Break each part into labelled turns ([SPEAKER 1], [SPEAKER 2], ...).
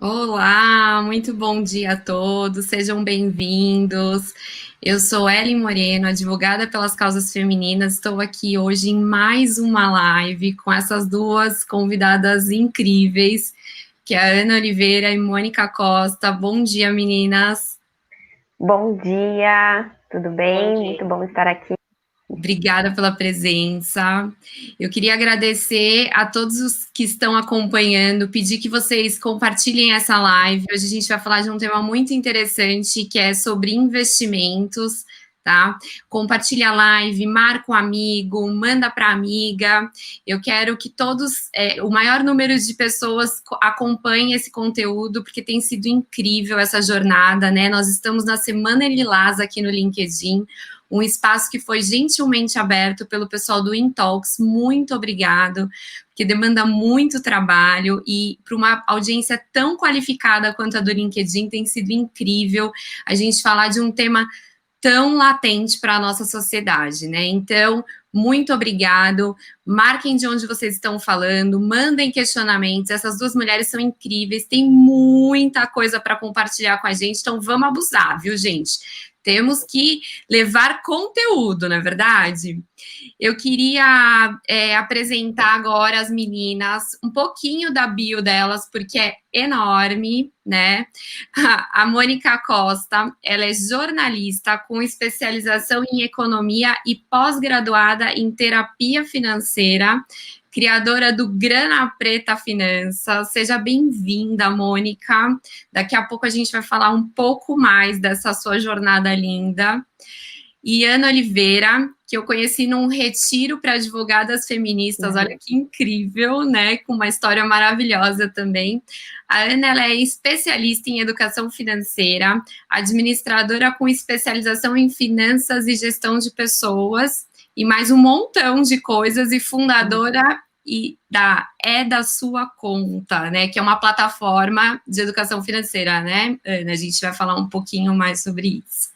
[SPEAKER 1] Olá, muito bom dia a todos, sejam bem-vindos. Eu sou Ellen Moreno, advogada pelas causas femininas. Estou aqui hoje em mais uma live com essas duas convidadas incríveis, que é a Ana Oliveira e Mônica Costa. Bom dia, meninas.
[SPEAKER 2] Bom dia, tudo bem? Muito bom estar aqui.
[SPEAKER 1] Obrigada pela presença. Eu queria agradecer a todos os que estão acompanhando, pedir que vocês compartilhem essa live. Hoje a gente vai falar de um tema muito interessante, que é sobre investimentos, tá? Compartilha a live, marca um amigo, manda para amiga. Eu quero que todos, o maior número de pessoas acompanhem esse conteúdo, porque tem sido incrível essa jornada, né? Nós estamos na Semana Lilás aqui no LinkedIn, um espaço que foi gentilmente aberto pelo pessoal do Intalks. Muito obrigado, porque demanda muito trabalho e para uma audiência tão qualificada quanto a do LinkedIn tem sido incrível a gente falar de um tema tão latente para a nossa sociedade, né? Então, muito obrigado. Marquem de onde vocês estão falando, mandem questionamentos. Essas duas mulheres são incríveis, tem muita coisa para compartilhar com a gente, então vamos abusar, viu, gente? Temos que levar conteúdo, não é verdade? Eu queria apresentar agora as meninas, um pouquinho da bio delas, porque é enorme, né? A Mônica Costa, ela é jornalista com especialização em economia e pós-graduada em terapia financeira, criadora do Grana Preta Finanças. Seja bem-vinda, Mônica. Daqui a pouco a gente vai falar um pouco mais dessa sua jornada linda. E Ana Oliveira, que eu conheci num retiro para advogadas feministas, olha que incrível, né? Com uma história maravilhosa também. A Ana, ela é especialista em educação financeira, administradora com especialização em finanças e gestão de pessoas, e mais um montão de coisas, e fundadora da Sua Conta, né? Que é uma plataforma de educação financeira, né, Ana? A gente vai falar um pouquinho mais sobre isso.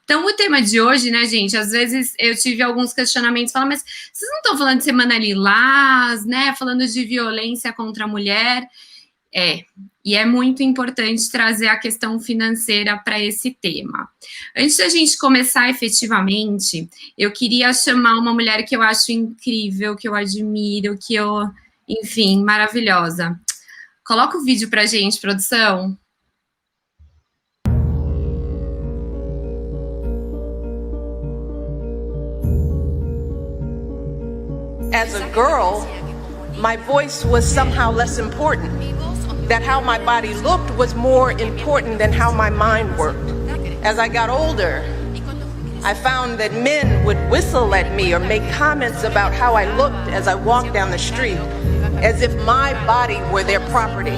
[SPEAKER 1] Então, o tema de hoje, né, gente, às vezes eu tive alguns questionamentos, falando, mas vocês não estão falando de Semana Lilás, né, falando de violência contra a mulher? E é muito importante trazer a questão financeira para esse tema. Antes da gente começar efetivamente, eu queria chamar uma mulher que eu acho incrível, que eu admiro, enfim, maravilhosa. Coloca o vídeo para a gente, produção.
[SPEAKER 3] As a girl, my voice was somehow less important. That how my body looked was more important than how my mind worked. As I got older, I found that men would whistle at me or make comments about how I looked as I walked down the street, as if my body were their property,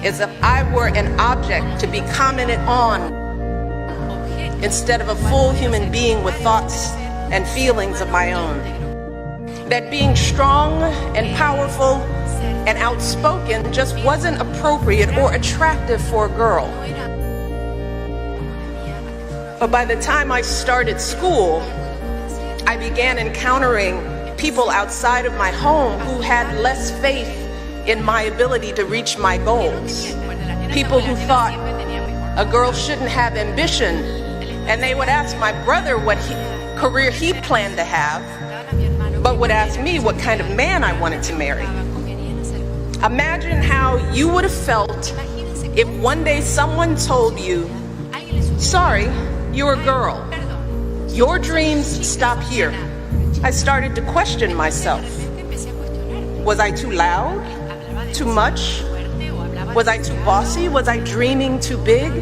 [SPEAKER 3] as if I were an object to be commented on, instead of a full human being with thoughts and feelings of my own. That being strong and powerful and outspoken just wasn't appropriate or attractive for a girl. But by the time I started school, I began encountering people outside of my home who had less faith in my ability to reach my goals. People who thought a girl shouldn't have ambition, and they would ask my brother what career he planned to have, but would ask me what kind of man I wanted to marry. Imagine how you would have felt if one day someone told you, sorry, you're a girl. Your dreams stop here. I started to question myself. Was I too loud? Too much? Was I too bossy? Was I dreaming too big?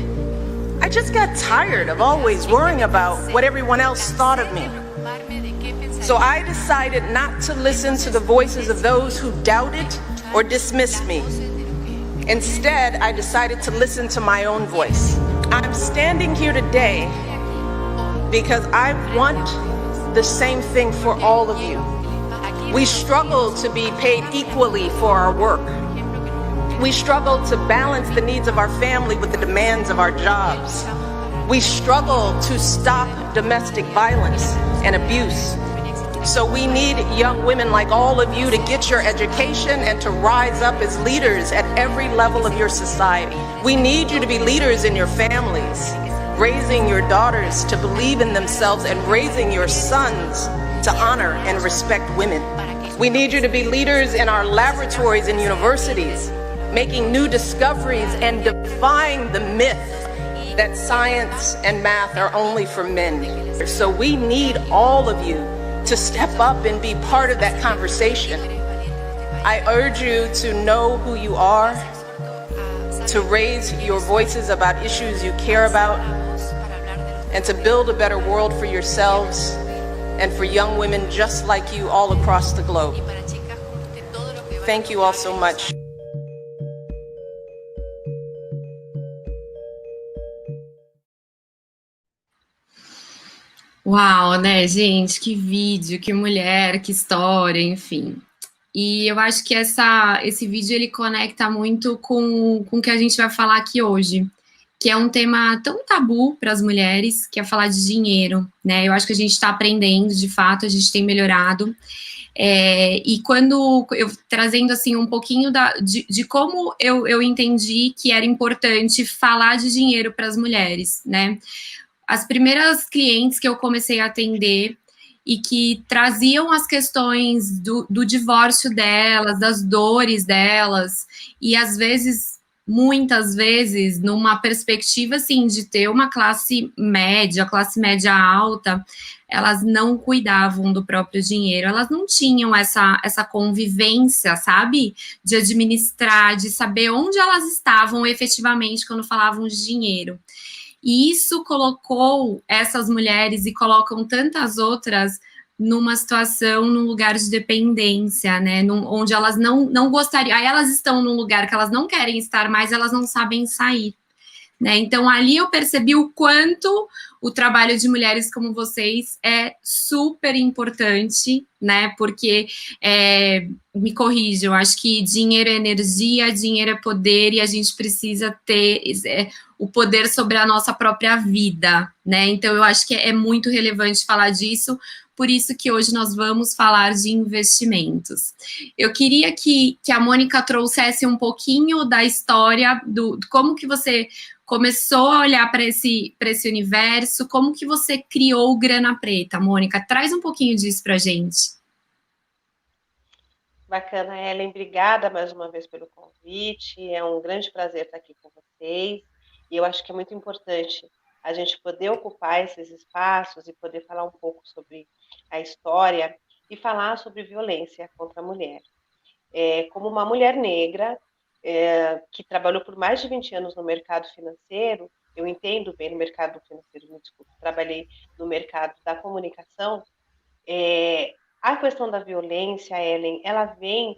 [SPEAKER 3] I just got tired of always worrying about what everyone else thought of me. So I decided not to listen to the voices of those who doubted or dismissed me. Instead, I decided to listen to my own voice. I'm standing here today because I want the same thing for all of you. We struggle to be paid equally for our work. We struggle to balance the needs of our family with the demands of our jobs. We struggle to stop domestic violence and abuse. So we need young women like all of you to get your education and to rise up as leaders at every level of your society. We need you to be leaders in your families, raising your daughters to believe in themselves and raising your sons to honor and respect women. We need you to be leaders in our laboratories and universities, making new discoveries and defying the myth that science and math are only for men. So we need all of you to step up and be part of that conversation. I urge you to know who you are, to raise your voices about issues you care about, and to build a better world for yourselves and for young women just like you all across the globe. Thank you all so much.
[SPEAKER 1] Uau, né, gente? Que vídeo, que mulher, que história, enfim. E eu acho que esse vídeo ele conecta muito com o que a gente vai falar aqui hoje, que é um tema tão tabu para as mulheres, que é falar de dinheiro, né? Eu acho que a gente está aprendendo, de fato, a gente tem melhorado. E quando eu trazendo assim um pouquinho de como eu entendi que era importante falar de dinheiro para as mulheres, né? As primeiras clientes que eu comecei a atender e que traziam as questões do divórcio delas, das dores delas, e às vezes, muitas vezes, numa perspectiva assim de ter uma classe média alta, elas não cuidavam do próprio dinheiro, elas não tinham essa convivência, sabe? De administrar, de saber onde elas estavam efetivamente quando falavam de dinheiro. E isso colocou essas mulheres e colocam tantas outras numa situação, num lugar de dependência, né? Onde elas não gostariam. Aí elas estão num lugar que elas não querem estar mais, elas não sabem sair. Né? Então, ali eu percebi o quanto o trabalho de mulheres como vocês é super importante, né? Porque, me corrijam, acho que dinheiro é energia, dinheiro é poder, e a gente precisa ter o poder sobre a nossa própria vida, né? Então, eu acho que é muito relevante falar disso, por isso que hoje nós vamos falar de investimentos. Eu queria que a Mônica trouxesse um pouquinho da história, do como que você começou a olhar para esse universo, como que você criou o Grana Preta, Mônica? Traz um pouquinho disso para a gente.
[SPEAKER 4] Bacana, Ellen, obrigada mais uma vez pelo convite, é um grande prazer estar aqui com vocês, e eu acho que é muito importante a gente poder ocupar esses espaços e poder falar um pouco sobre a história e falar sobre violência contra a mulher. Como uma mulher negra, que trabalhou por mais de 20 anos no mercado financeiro, eu entendo bem no mercado financeiro, me desculpe, trabalhei no mercado da comunicação, a questão da violência, Ellen, ela vem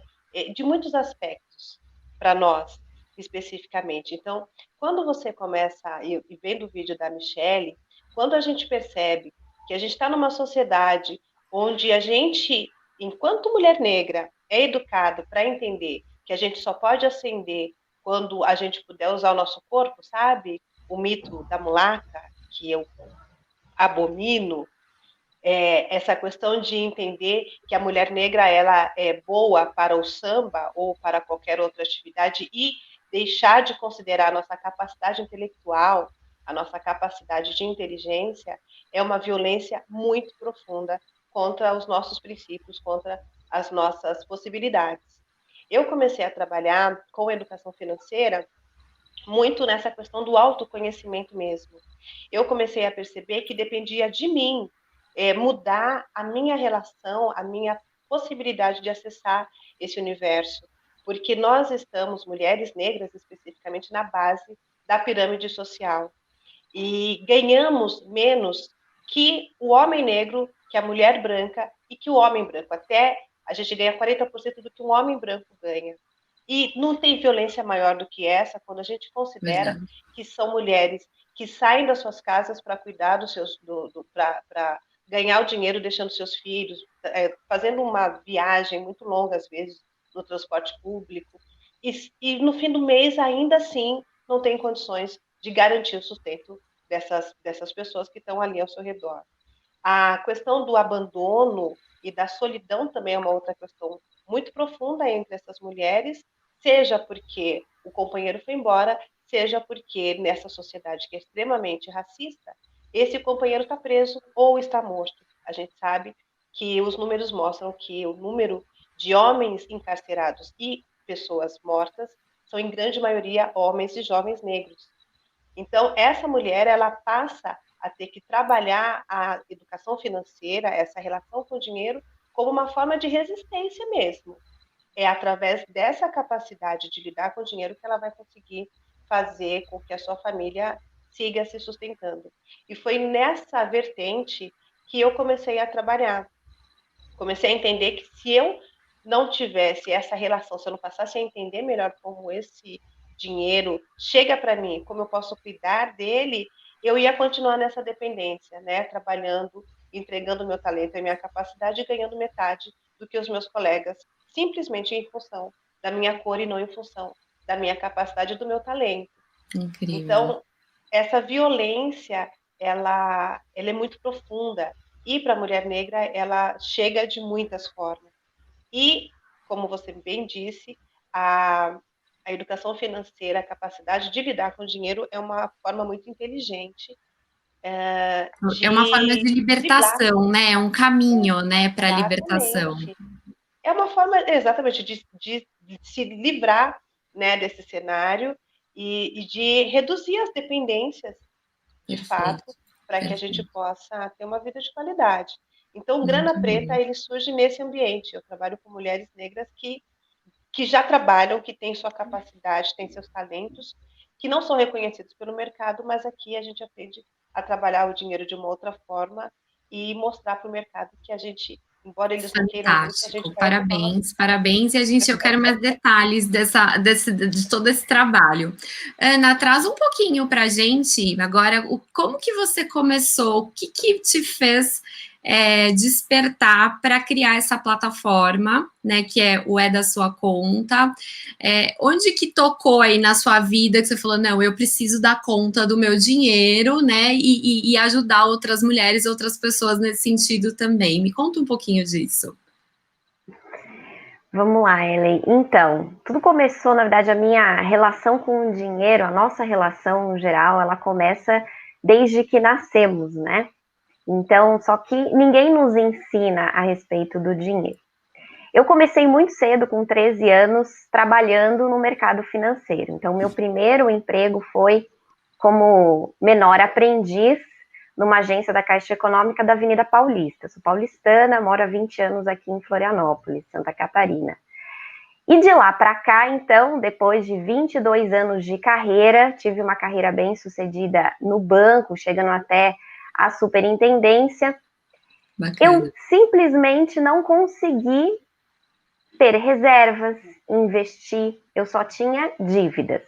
[SPEAKER 4] de muitos aspectos para nós, especificamente. Então, quando você começa, e vendo o vídeo da Michelle, quando a gente percebe que a gente está numa sociedade onde a gente, enquanto mulher negra, é educado para entender que a gente só pode ascender quando a gente puder usar o nosso corpo, sabe? O mito da mulata, que eu abomino, essa questão de entender que a mulher negra ela é boa para o samba ou para qualquer outra atividade e deixar de considerar a nossa capacidade intelectual, a nossa capacidade de inteligência, é uma violência muito profunda contra os nossos princípios, contra as nossas possibilidades. Eu comecei a trabalhar com educação financeira muito nessa questão do autoconhecimento mesmo. Eu comecei a perceber que dependia de mim mudar a minha relação, a minha possibilidade de acessar esse universo, porque nós estamos, mulheres negras especificamente, na base da pirâmide social, e ganhamos menos que o homem negro, que a mulher branca e que o homem branco. Até a gente ganha 40% do que um homem branco ganha. E não tem violência maior do que essa quando a gente considera que são mulheres que saem das suas casas para cuidar dos seus, para ganhar o dinheiro deixando seus filhos, fazendo uma viagem muito longa às vezes no transporte público e no fim do mês ainda assim não tem condições de garantir o sustento dessas pessoas que estão ali ao seu redor. A questão do abandono e da solidão também é uma outra questão muito profunda entre essas mulheres, seja porque o companheiro foi embora, seja porque nessa sociedade que é extremamente racista, esse companheiro está preso ou está morto. A gente sabe que os números mostram que o número de homens encarcerados e pessoas mortas são, em grande maioria, homens e jovens negros. Então, essa mulher, ela passa a ter que trabalhar a educação financeira, essa relação com o dinheiro, como uma forma de resistência mesmo. É através dessa capacidade de lidar com o dinheiro que ela vai conseguir fazer com que a sua família siga se sustentando. E foi nessa vertente que eu comecei a trabalhar. Comecei a entender que se eu não tivesse essa relação, se eu não passasse a entender melhor como esse dinheiro chega para mim, como eu posso cuidar dele, eu ia continuar nessa dependência, né? Trabalhando, entregando meu talento e minha capacidade e ganhando metade do que os meus colegas, simplesmente em função da minha cor e não em função da minha capacidade e do meu talento.
[SPEAKER 1] Incrível.
[SPEAKER 4] Então, essa violência, ela é muito profunda. E para a mulher negra, ela chega de muitas formas. E, como você bem disse, a educação financeira, a capacidade de lidar com o dinheiro é uma forma muito inteligente
[SPEAKER 1] É uma forma de
[SPEAKER 4] de driblar.
[SPEAKER 1] libertação, né? É um caminho, né, para a libertação.
[SPEAKER 4] Exatamente. É uma forma, exatamente, de se livrar, né, desse cenário e de reduzir as dependências, de fato,
[SPEAKER 1] Perfeito,
[SPEAKER 4] para que a gente
[SPEAKER 1] perfeito.
[SPEAKER 4] possa ter uma vida de qualidade. Então, o Grana
[SPEAKER 1] Muito
[SPEAKER 4] Preta,
[SPEAKER 1] bom.
[SPEAKER 4] ele surge nesse ambiente. Eu trabalho com mulheres negras que já trabalham, que têm sua capacidade, têm seus talentos, que não são reconhecidos pelo mercado, mas aqui a gente aprende a trabalhar o dinheiro de uma outra forma e mostrar para o mercado que a gente, embora eles não queiram muito, a gente
[SPEAKER 1] Fantástico,
[SPEAKER 4] faz dessa forma.
[SPEAKER 1] parabéns, parabéns. E eu quero mais detalhes de todo esse trabalho. Ana, traz um pouquinho para a gente agora, como que você começou, o que te fez despertar para criar essa plataforma, né, que é da sua conta, onde que tocou aí na sua vida que você falou, não, eu preciso dar conta do meu dinheiro, né, e ajudar outras mulheres, outras pessoas nesse sentido também. Me conta um pouquinho disso.
[SPEAKER 2] Vamos lá, Ellen. Então, tudo começou, na verdade, a minha relação com o dinheiro, a nossa relação no geral, ela começa desde que nascemos, né? Então, só que ninguém nos ensina a respeito do dinheiro. Eu comecei muito cedo, com 13 anos, trabalhando no mercado financeiro. Então, meu primeiro emprego foi como menor aprendiz numa agência da Caixa Econômica da Avenida Paulista. Sou paulistana, moro há 20 anos aqui em Florianópolis, Santa Catarina. E de lá para cá, então, depois de 22 anos de carreira, tive uma carreira bem sucedida no banco, chegando até a superintendência.
[SPEAKER 1] Bacana.
[SPEAKER 2] Eu simplesmente não consegui ter reservas, investir, eu só tinha dívidas.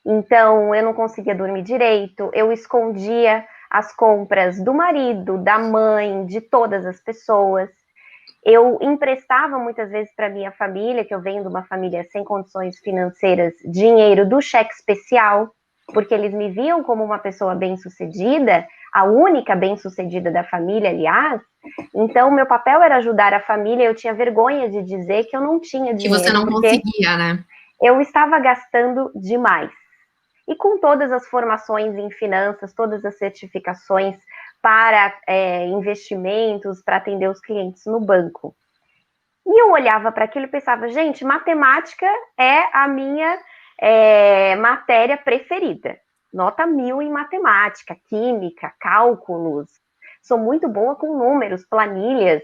[SPEAKER 2] Então, eu não conseguia dormir direito, eu escondia as compras do marido, da mãe, de todas as pessoas. Eu emprestava muitas vezes para minha família, que eu venho de uma família sem condições financeiras, dinheiro do cheque especial, porque eles me viam como uma pessoa bem-sucedida, a única bem-sucedida da família, aliás. Então, meu papel era ajudar a família, eu tinha vergonha de dizer que eu não tinha dinheiro.
[SPEAKER 1] Que você não conseguia, né?
[SPEAKER 2] Eu estava gastando demais. E com todas as formações em finanças, todas as certificações para investimentos, para atender os clientes no banco. E eu olhava para aquilo e pensava, gente, matemática é a minha matéria preferida. Nota 1000 em matemática, química, cálculos. Sou muito boa com números, planilhas,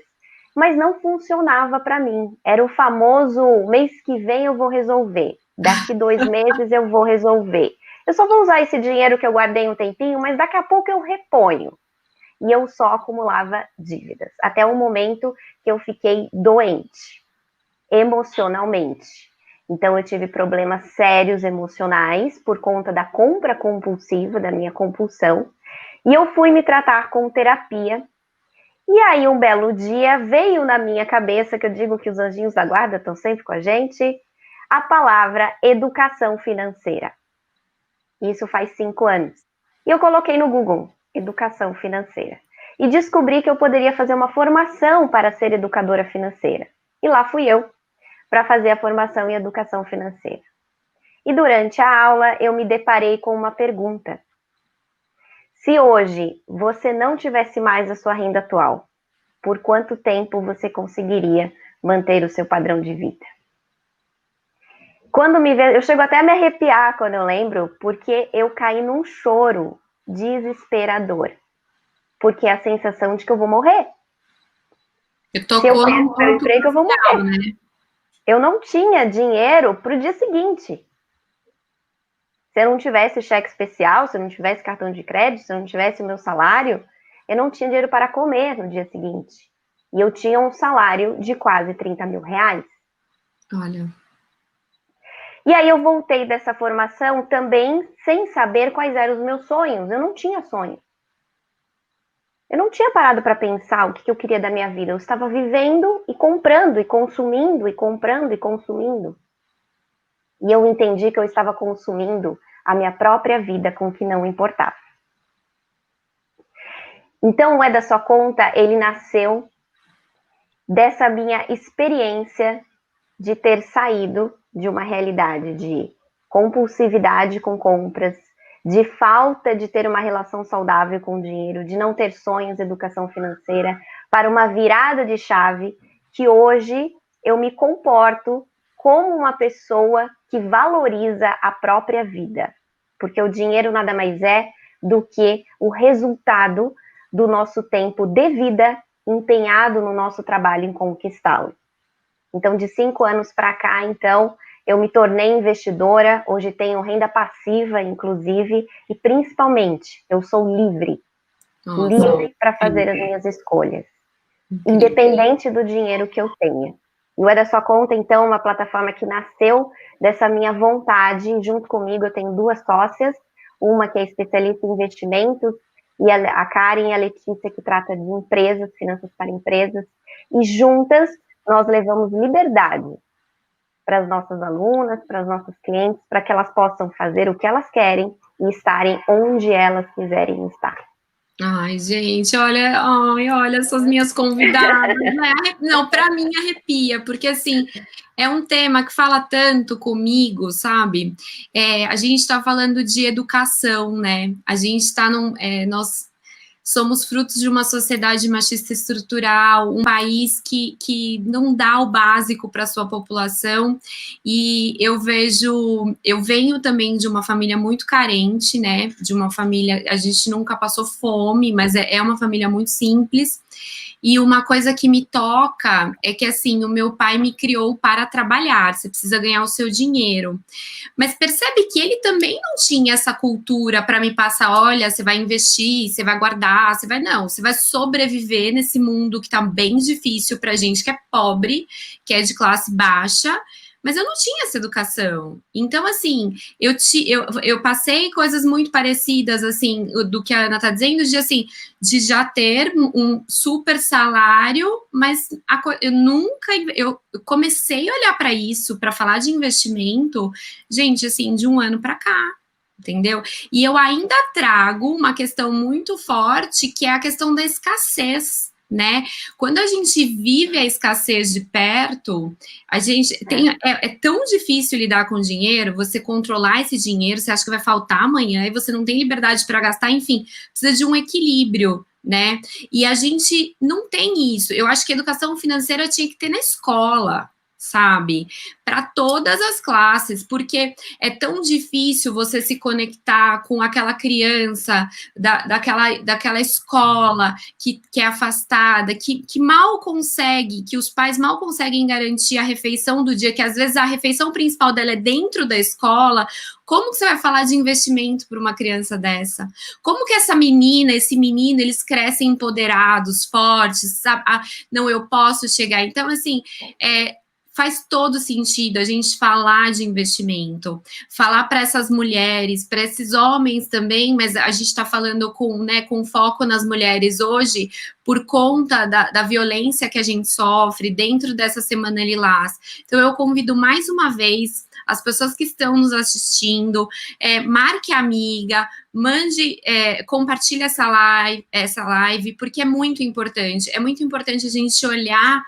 [SPEAKER 2] mas não funcionava para mim. Era o famoso mês que vem eu vou resolver, daqui 2 meses eu vou resolver. Eu só vou usar esse dinheiro que eu guardei um tempinho, mas daqui a pouco eu reponho. E eu só acumulava dívidas, até o momento que eu fiquei doente, emocionalmente. Então, eu tive problemas sérios emocionais por conta da compra compulsiva, da minha compulsão, e eu fui me tratar com terapia. E aí, um belo dia, veio na minha cabeça, que eu digo que os anjinhos da guarda estão sempre com a gente, a palavra educação financeira. Isso faz 5 anos. E eu coloquei no Google, educação financeira. E descobri que eu poderia fazer uma formação para ser educadora financeira. E lá fui eu, para fazer a formação em educação financeira. E durante a aula, eu me deparei com uma pergunta. Se hoje você não tivesse mais a sua renda atual, por quanto tempo você conseguiria manter o seu padrão de vida? Quando me vê, eu chego até a me arrepiar quando eu lembro, porque eu caí num choro desesperador. Porque é a sensação de que eu vou morrer. Se eu perco meu emprego, eu vou morrer. Né? Eu não tinha dinheiro para o dia seguinte. Se eu não tivesse cheque especial, se eu não tivesse cartão de crédito, se eu não tivesse o meu salário, eu não tinha dinheiro para comer no dia seguinte. E eu tinha um salário de quase 30 mil reais.
[SPEAKER 1] Olha.
[SPEAKER 2] E aí eu voltei dessa formação também sem saber quais eram os meus sonhos. Eu não tinha sonho. Eu não tinha parado para pensar o que eu queria da minha vida. Eu estava vivendo e comprando e consumindo e comprando e consumindo. E eu entendi que eu estava consumindo a minha própria vida com o que não importava. Então, o É da Sua Conta, ele nasceu dessa minha experiência de ter saído de uma realidade de compulsividade com compras, de falta de ter uma relação saudável com o dinheiro, de não ter sonhos, educação financeira, para uma virada de chave que hoje eu me comporto como uma pessoa que valoriza a própria vida, porque o dinheiro nada mais é do que o resultado do nosso tempo de vida empenhado no nosso trabalho em conquistá-lo. Então, de 5 anos para cá, então, eu me tornei investidora, hoje tenho renda passiva, inclusive, e principalmente, eu sou livre. Nossa, livre para fazer as minhas escolhas, independente do dinheiro que eu tenha. O É da Sua Conta, então, é uma plataforma que nasceu dessa minha vontade. Junto comigo, eu tenho 2 sócias, uma que é especialista em investimentos, e a Karen e a Letícia, que trata de empresas, finanças para empresas, e juntas nós levamos liberdade para as nossas alunas, para as nossas clientes, para que elas possam fazer o que elas querem e estarem onde elas quiserem estar.
[SPEAKER 1] Ai, gente, olha essas minhas convidadas, né? Não, para mim arrepia, porque assim, é um tema que fala tanto comigo, sabe? A gente está falando de educação, né? A gente está nós somos frutos de uma sociedade machista estrutural, um país que não dá o básico para a sua população, e eu venho também de uma família muito carente, né, de uma família, a gente nunca passou fome, mas é uma família muito simples, e uma coisa que me toca é que, assim, o meu pai me criou para trabalhar, você precisa ganhar o seu dinheiro. Mas percebe que ele também não tinha essa cultura para me passar, olha, você vai investir, você vai guardar, você vai sobreviver nesse mundo que tá bem difícil pra gente que é pobre, que é de classe baixa, mas eu não tinha essa educação. Então, assim, eu passei coisas muito parecidas, assim, do que a Ana tá dizendo, de já ter um super salário, mas eu comecei a olhar para isso, para falar de investimento, gente, assim, de um ano para cá, entendeu? E eu ainda trago uma questão muito forte, que é a questão da escassez, né? Quando a gente vive a escassez de perto, a gente é tão difícil lidar com dinheiro, você controlar esse dinheiro, você acha que vai faltar amanhã e você não tem liberdade para gastar, enfim, precisa de um equilíbrio, né? E a gente não tem isso. Eu acho que a educação financeira tinha que ter na escola, sabe? Para todas as classes, porque é tão difícil você se conectar com aquela criança daquela escola que é afastada, que mal consegue, que os pais mal conseguem garantir a refeição do dia, que às vezes a refeição principal dela é dentro da escola. Como que você vai falar de investimento para uma criança dessa? Como que essa menina, esse menino, eles crescem empoderados, fortes, sabe? Não, eu posso chegar. Então, assim, faz todo sentido a gente falar de investimento, falar para essas mulheres, para esses homens também, mas a gente está falando com foco nas mulheres hoje, por conta da violência que a gente sofre dentro dessa Semana Lilás. Então, eu convido mais uma vez as pessoas que estão nos assistindo, marque a amiga, mande, compartilhe essa live, porque é muito importante a gente olhar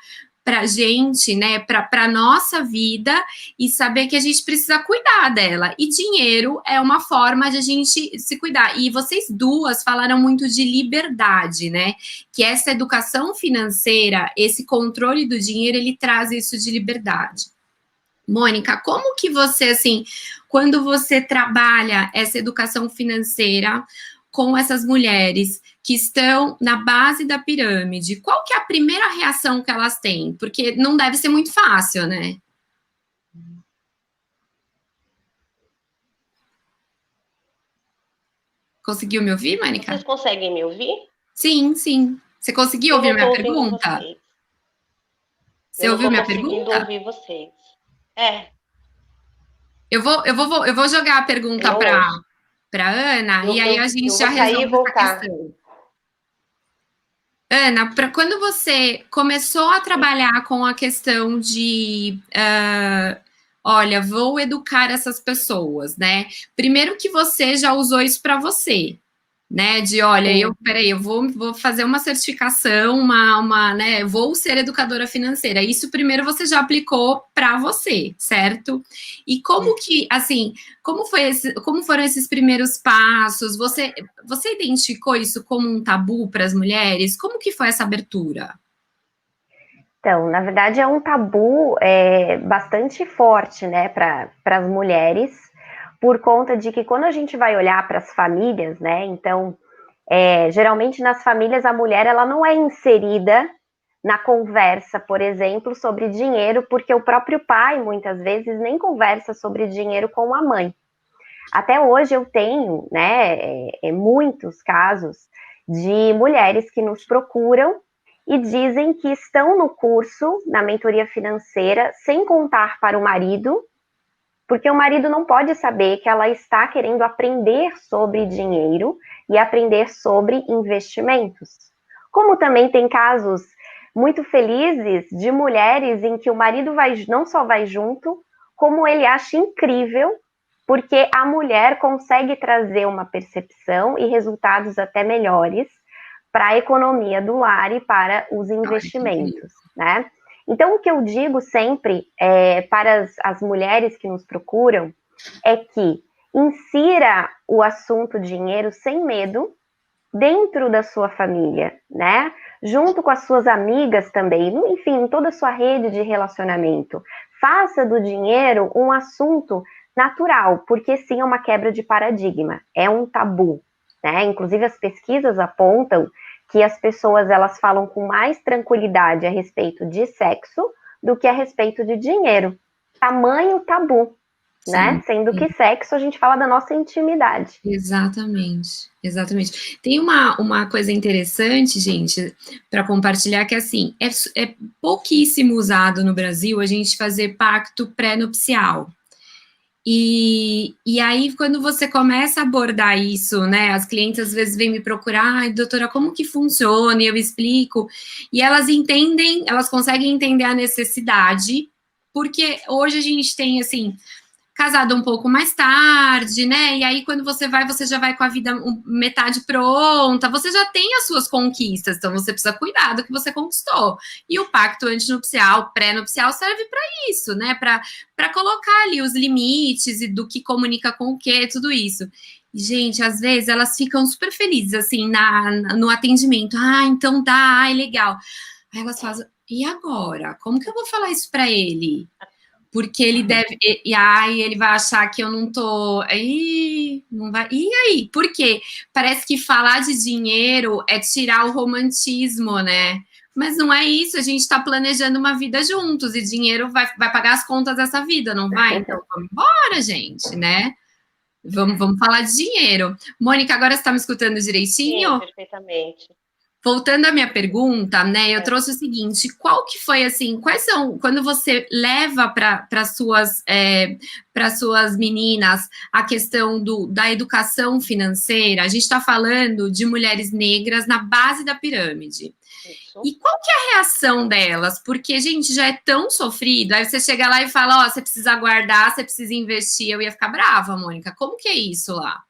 [SPEAKER 1] para a gente, né, para a nossa vida e saber que a gente precisa cuidar dela. E dinheiro é uma forma de a gente se cuidar. E vocês duas falaram muito de liberdade, né? Que essa educação financeira, esse controle do dinheiro, ele traz isso de liberdade. Mônica, como que você, assim, quando você trabalha essa educação financeira com essas mulheres que estão na base da pirâmide, qual que é a primeira reação que elas têm? Porque não deve ser muito fácil, né? Conseguiu me ouvir, Mônica?
[SPEAKER 4] Vocês conseguem me ouvir?
[SPEAKER 1] Sim, sim. Você conseguiu ouvir minha pergunta? Você ouviu minha pergunta?
[SPEAKER 4] Eu não estou conseguindo ouvir vocês.
[SPEAKER 1] Eu vou jogar a pergunta para Ana, e aí a gente já resolve essa questão. Ana, quando você começou a trabalhar com a questão de olha, vou educar essas pessoas, né? Primeiro que você já usou isso para você, né? De olha, eu vou fazer uma certificação, né? Vou ser educadora financeira. Isso primeiro você já aplicou para você, certo? E como que, assim, como foram esses primeiros passos? Você identificou isso como um tabu para as mulheres? Como que foi essa abertura?
[SPEAKER 2] Então, na verdade, é um tabu bastante forte, né, para as mulheres, por conta de que quando a gente vai olhar para as famílias, né, então, geralmente nas famílias a mulher ela não é inserida na conversa, por exemplo, sobre dinheiro, porque o próprio pai, muitas vezes, nem conversa sobre dinheiro com a mãe. Até hoje eu tenho, né, muitos casos de mulheres que nos procuram e dizem que estão no curso, na mentoria financeira, sem contar para o marido, porque o marido não pode saber que ela está querendo aprender sobre dinheiro e aprender sobre investimentos. Como também tem casos muito felizes de mulheres em que o marido não só vai junto, como ele acha incrível, porque a mulher consegue trazer uma percepção e resultados até melhores para a economia do lar e para os investimentos, né? Então, o que eu digo sempre para as mulheres que nos procuram é que insira o assunto dinheiro sem medo dentro da sua família, né? Junto com as suas amigas também, enfim, toda a sua rede de relacionamento. Faça do dinheiro um assunto natural, porque sim é uma quebra de paradigma, é um tabu, né? Inclusive as pesquisas apontam que as pessoas elas falam com mais tranquilidade a respeito de sexo do que a respeito de dinheiro. Tamanho tabu, sim, né? Sendo que sexo a gente fala da nossa intimidade.
[SPEAKER 1] Exatamente, exatamente. Tem uma coisa interessante, gente, para compartilhar, que assim, é pouquíssimo usado no Brasil a gente fazer pacto pré-nupcial. E aí, quando você começa a abordar isso, né, as clientes às vezes vêm me procurar, ai, doutora, como que funciona? E eu explico, e elas entendem, elas conseguem entender a necessidade, porque hoje a gente tem, assim, casado um pouco mais tarde, né? E aí, quando você já vai com a vida metade pronta, você já tem as suas conquistas, então você precisa cuidar do que você conquistou. E o pacto antinupcial, pré-nupcial, serve para isso, né? Para colocar ali os limites e do que comunica com o quê, tudo isso. E, gente, às vezes elas ficam super felizes, assim, no atendimento. Ah, então tá, ai, legal. Aí elas fazem, e agora? Como que eu vou falar isso para ele? Porque ele deve. E aí ele vai achar que eu não tô. Não vai. E aí? Por quê? Parece que falar de dinheiro é tirar o romantismo, né? Mas não é isso, a gente está planejando uma vida juntos e dinheiro vai pagar as contas dessa vida, não vai? Então vamos embora, gente, né? Vamos falar de dinheiro. Mônica, agora você está me escutando direitinho?
[SPEAKER 4] Sim, perfeitamente.
[SPEAKER 1] Voltando à minha pergunta, né, eu trouxe o seguinte, qual que foi, assim, quais são, quando você leva para suas meninas a questão da educação financeira, a gente está falando de mulheres negras na base da pirâmide.
[SPEAKER 4] Isso.
[SPEAKER 1] E qual que é a reação delas? Porque, gente, já é tão sofrido, aí você chega lá e fala, ó, você precisa guardar, você precisa investir, eu ia ficar brava, Mônica, como que é isso lá?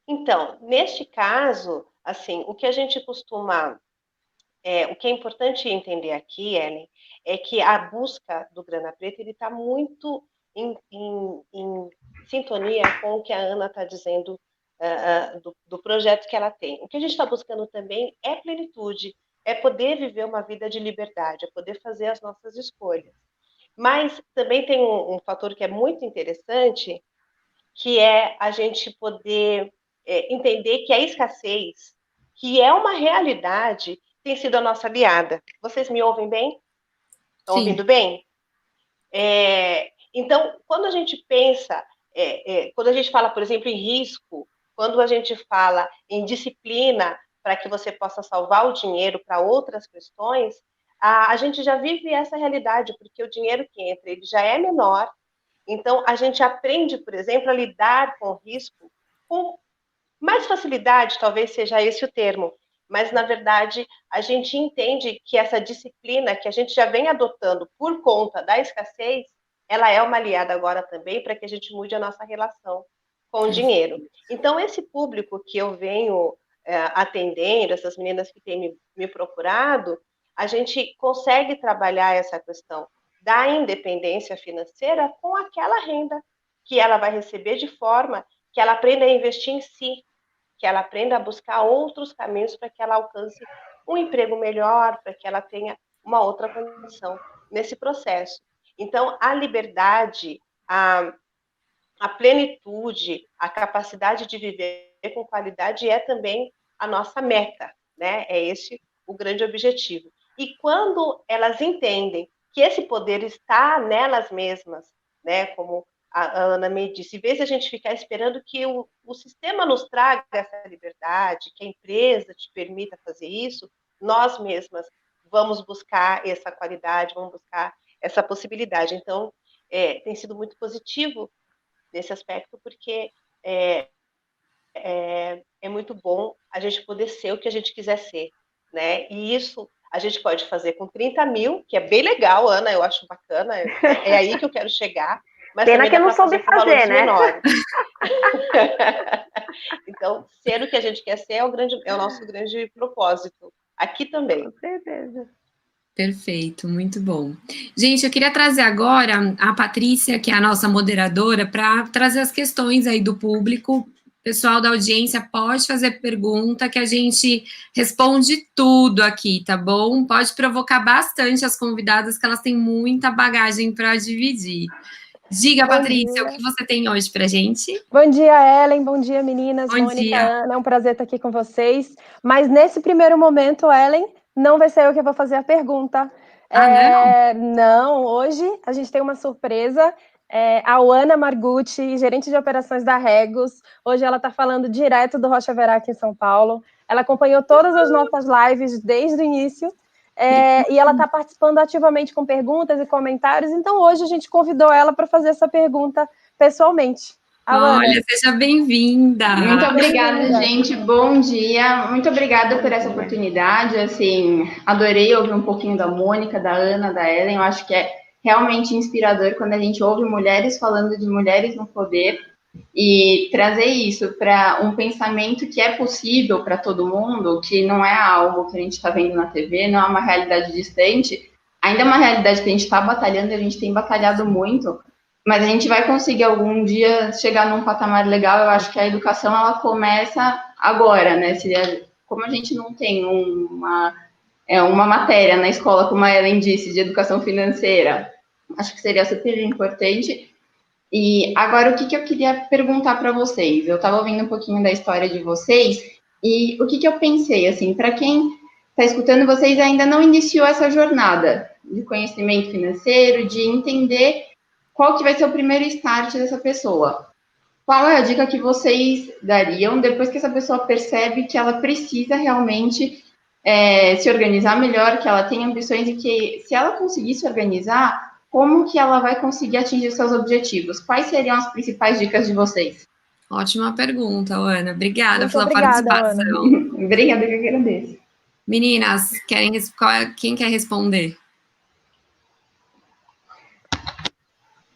[SPEAKER 4] Então, neste caso, assim, o que a gente costuma, o que é importante entender aqui, Ellen, é que a busca do Grana Preta ele está muito em sintonia com o que a Ana está dizendo do projeto que ela tem. O que a gente está buscando também é plenitude, é poder viver uma vida de liberdade, é poder fazer as nossas escolhas. Mas também tem um fator que é muito interessante, que é a gente poder entender que a escassez, que é uma realidade, tem sido a nossa aliada. Vocês me ouvem bem? Estão ouvindo bem? Então, quando a gente pensa, quando a gente fala, por exemplo, em risco, quando a gente fala em disciplina para que você possa salvar o dinheiro para outras questões, a gente já vive essa realidade, porque o dinheiro que entra ele já é menor. Então, a gente aprende, por exemplo, a lidar com o risco com mais facilidade, talvez seja esse o termo, mas, na verdade, a gente entende que essa disciplina que a gente já vem adotando por conta da escassez, ela é uma aliada agora também para que a gente mude a nossa relação com o dinheiro. Então, esse público que eu venho atendendo, essas meninas que têm me procurado, a gente consegue trabalhar essa questão da independência financeira com aquela renda que ela vai receber, de forma que ela aprenda a investir em si, que ela aprenda a buscar outros caminhos para que ela alcance um emprego melhor, para que ela tenha uma outra condição nesse processo. Então, a liberdade, a plenitude, a capacidade de viver com qualidade é também a nossa meta, né? É esse o grande objetivo. E quando elas entendem que esse poder está nelas mesmas, né? Como a Ana me disse, em vez de a gente ficar esperando que o sistema nos traga essa liberdade, que a empresa te permita fazer isso, nós mesmas vamos buscar essa qualidade, vamos buscar essa possibilidade. Então, tem sido muito positivo nesse aspecto, porque é muito bom a gente poder ser o que a gente quiser ser, né? E isso a gente pode fazer com 30 mil, que é bem legal, Ana, eu acho bacana, é aí que eu quero chegar, mas
[SPEAKER 2] Pena
[SPEAKER 4] também
[SPEAKER 2] que
[SPEAKER 4] dá
[SPEAKER 2] eu não
[SPEAKER 4] para fazer
[SPEAKER 2] soube
[SPEAKER 4] com valores
[SPEAKER 2] fazer, né?
[SPEAKER 4] menores. Então, ser o que a gente quer ser é o nosso grande propósito, aqui também.
[SPEAKER 2] Com certeza.
[SPEAKER 1] Perfeito, muito bom. Gente, eu queria trazer agora a Patrícia, que é a nossa moderadora, para trazer as questões aí do público. Pessoal da audiência pode fazer pergunta, que a gente responde tudo aqui, tá bom? Pode provocar bastante as convidadas, que elas têm muita bagagem para dividir. Diga, Patrícia, o que você tem hoje para gente?
[SPEAKER 5] Bom dia, Ellen. Bom dia, meninas.
[SPEAKER 1] Bom
[SPEAKER 5] Mônica,
[SPEAKER 1] dia.
[SPEAKER 5] Ana, é um prazer estar aqui com vocês. Mas nesse primeiro momento, Ellen, não vai ser eu que vou fazer a pergunta. Não, hoje a gente tem uma surpresa. A Ana Margucci, gerente de operações da Regus. Hoje ela está falando direto do Rocha Verá aqui em São Paulo. Ela acompanhou todas as nossas lives desde o início. E ela está participando ativamente com perguntas e comentários. Então, hoje a gente convidou ela para fazer essa pergunta pessoalmente.
[SPEAKER 1] Olha, seja bem-vinda.
[SPEAKER 6] Muito obrigada, gente. Bom dia. Muito obrigada por essa oportunidade. Assim, adorei ouvir um pouquinho da Mônica, da Ana, da Ellen. Eu acho que é realmente inspirador quando a gente ouve mulheres falando de mulheres no poder e trazer isso para um pensamento que é possível para todo mundo, que não é algo que a gente está vendo na TV, não é uma realidade distante. Ainda é uma realidade que a gente está batalhando, a gente tem batalhado muito. Mas a gente vai conseguir algum dia chegar num patamar legal. Eu acho que a educação, ela começa agora, né? Como a gente não tem uma matéria na escola, como a Ellen disse, de educação financeira, acho que seria super importante. E agora, o que eu queria perguntar para vocês? Eu estava ouvindo um pouquinho da história de vocês, e o que eu pensei, assim, para quem está escutando vocês ainda não iniciou essa jornada de conhecimento financeiro, de entender qual que vai ser o primeiro start dessa pessoa? Qual é a dica que vocês dariam depois que essa pessoa percebe que ela precisa realmente se organizar melhor, que ela tem ambições e que, se ela conseguir se organizar, como que ela vai conseguir atingir seus objetivos? Quais seriam as principais dicas de vocês?
[SPEAKER 1] Ótima pergunta, Ana. Obrigada pela
[SPEAKER 5] obrigada,
[SPEAKER 1] participação.
[SPEAKER 5] Ana.
[SPEAKER 6] Obrigada, que eu agradeço.
[SPEAKER 1] Meninas, quem quer responder?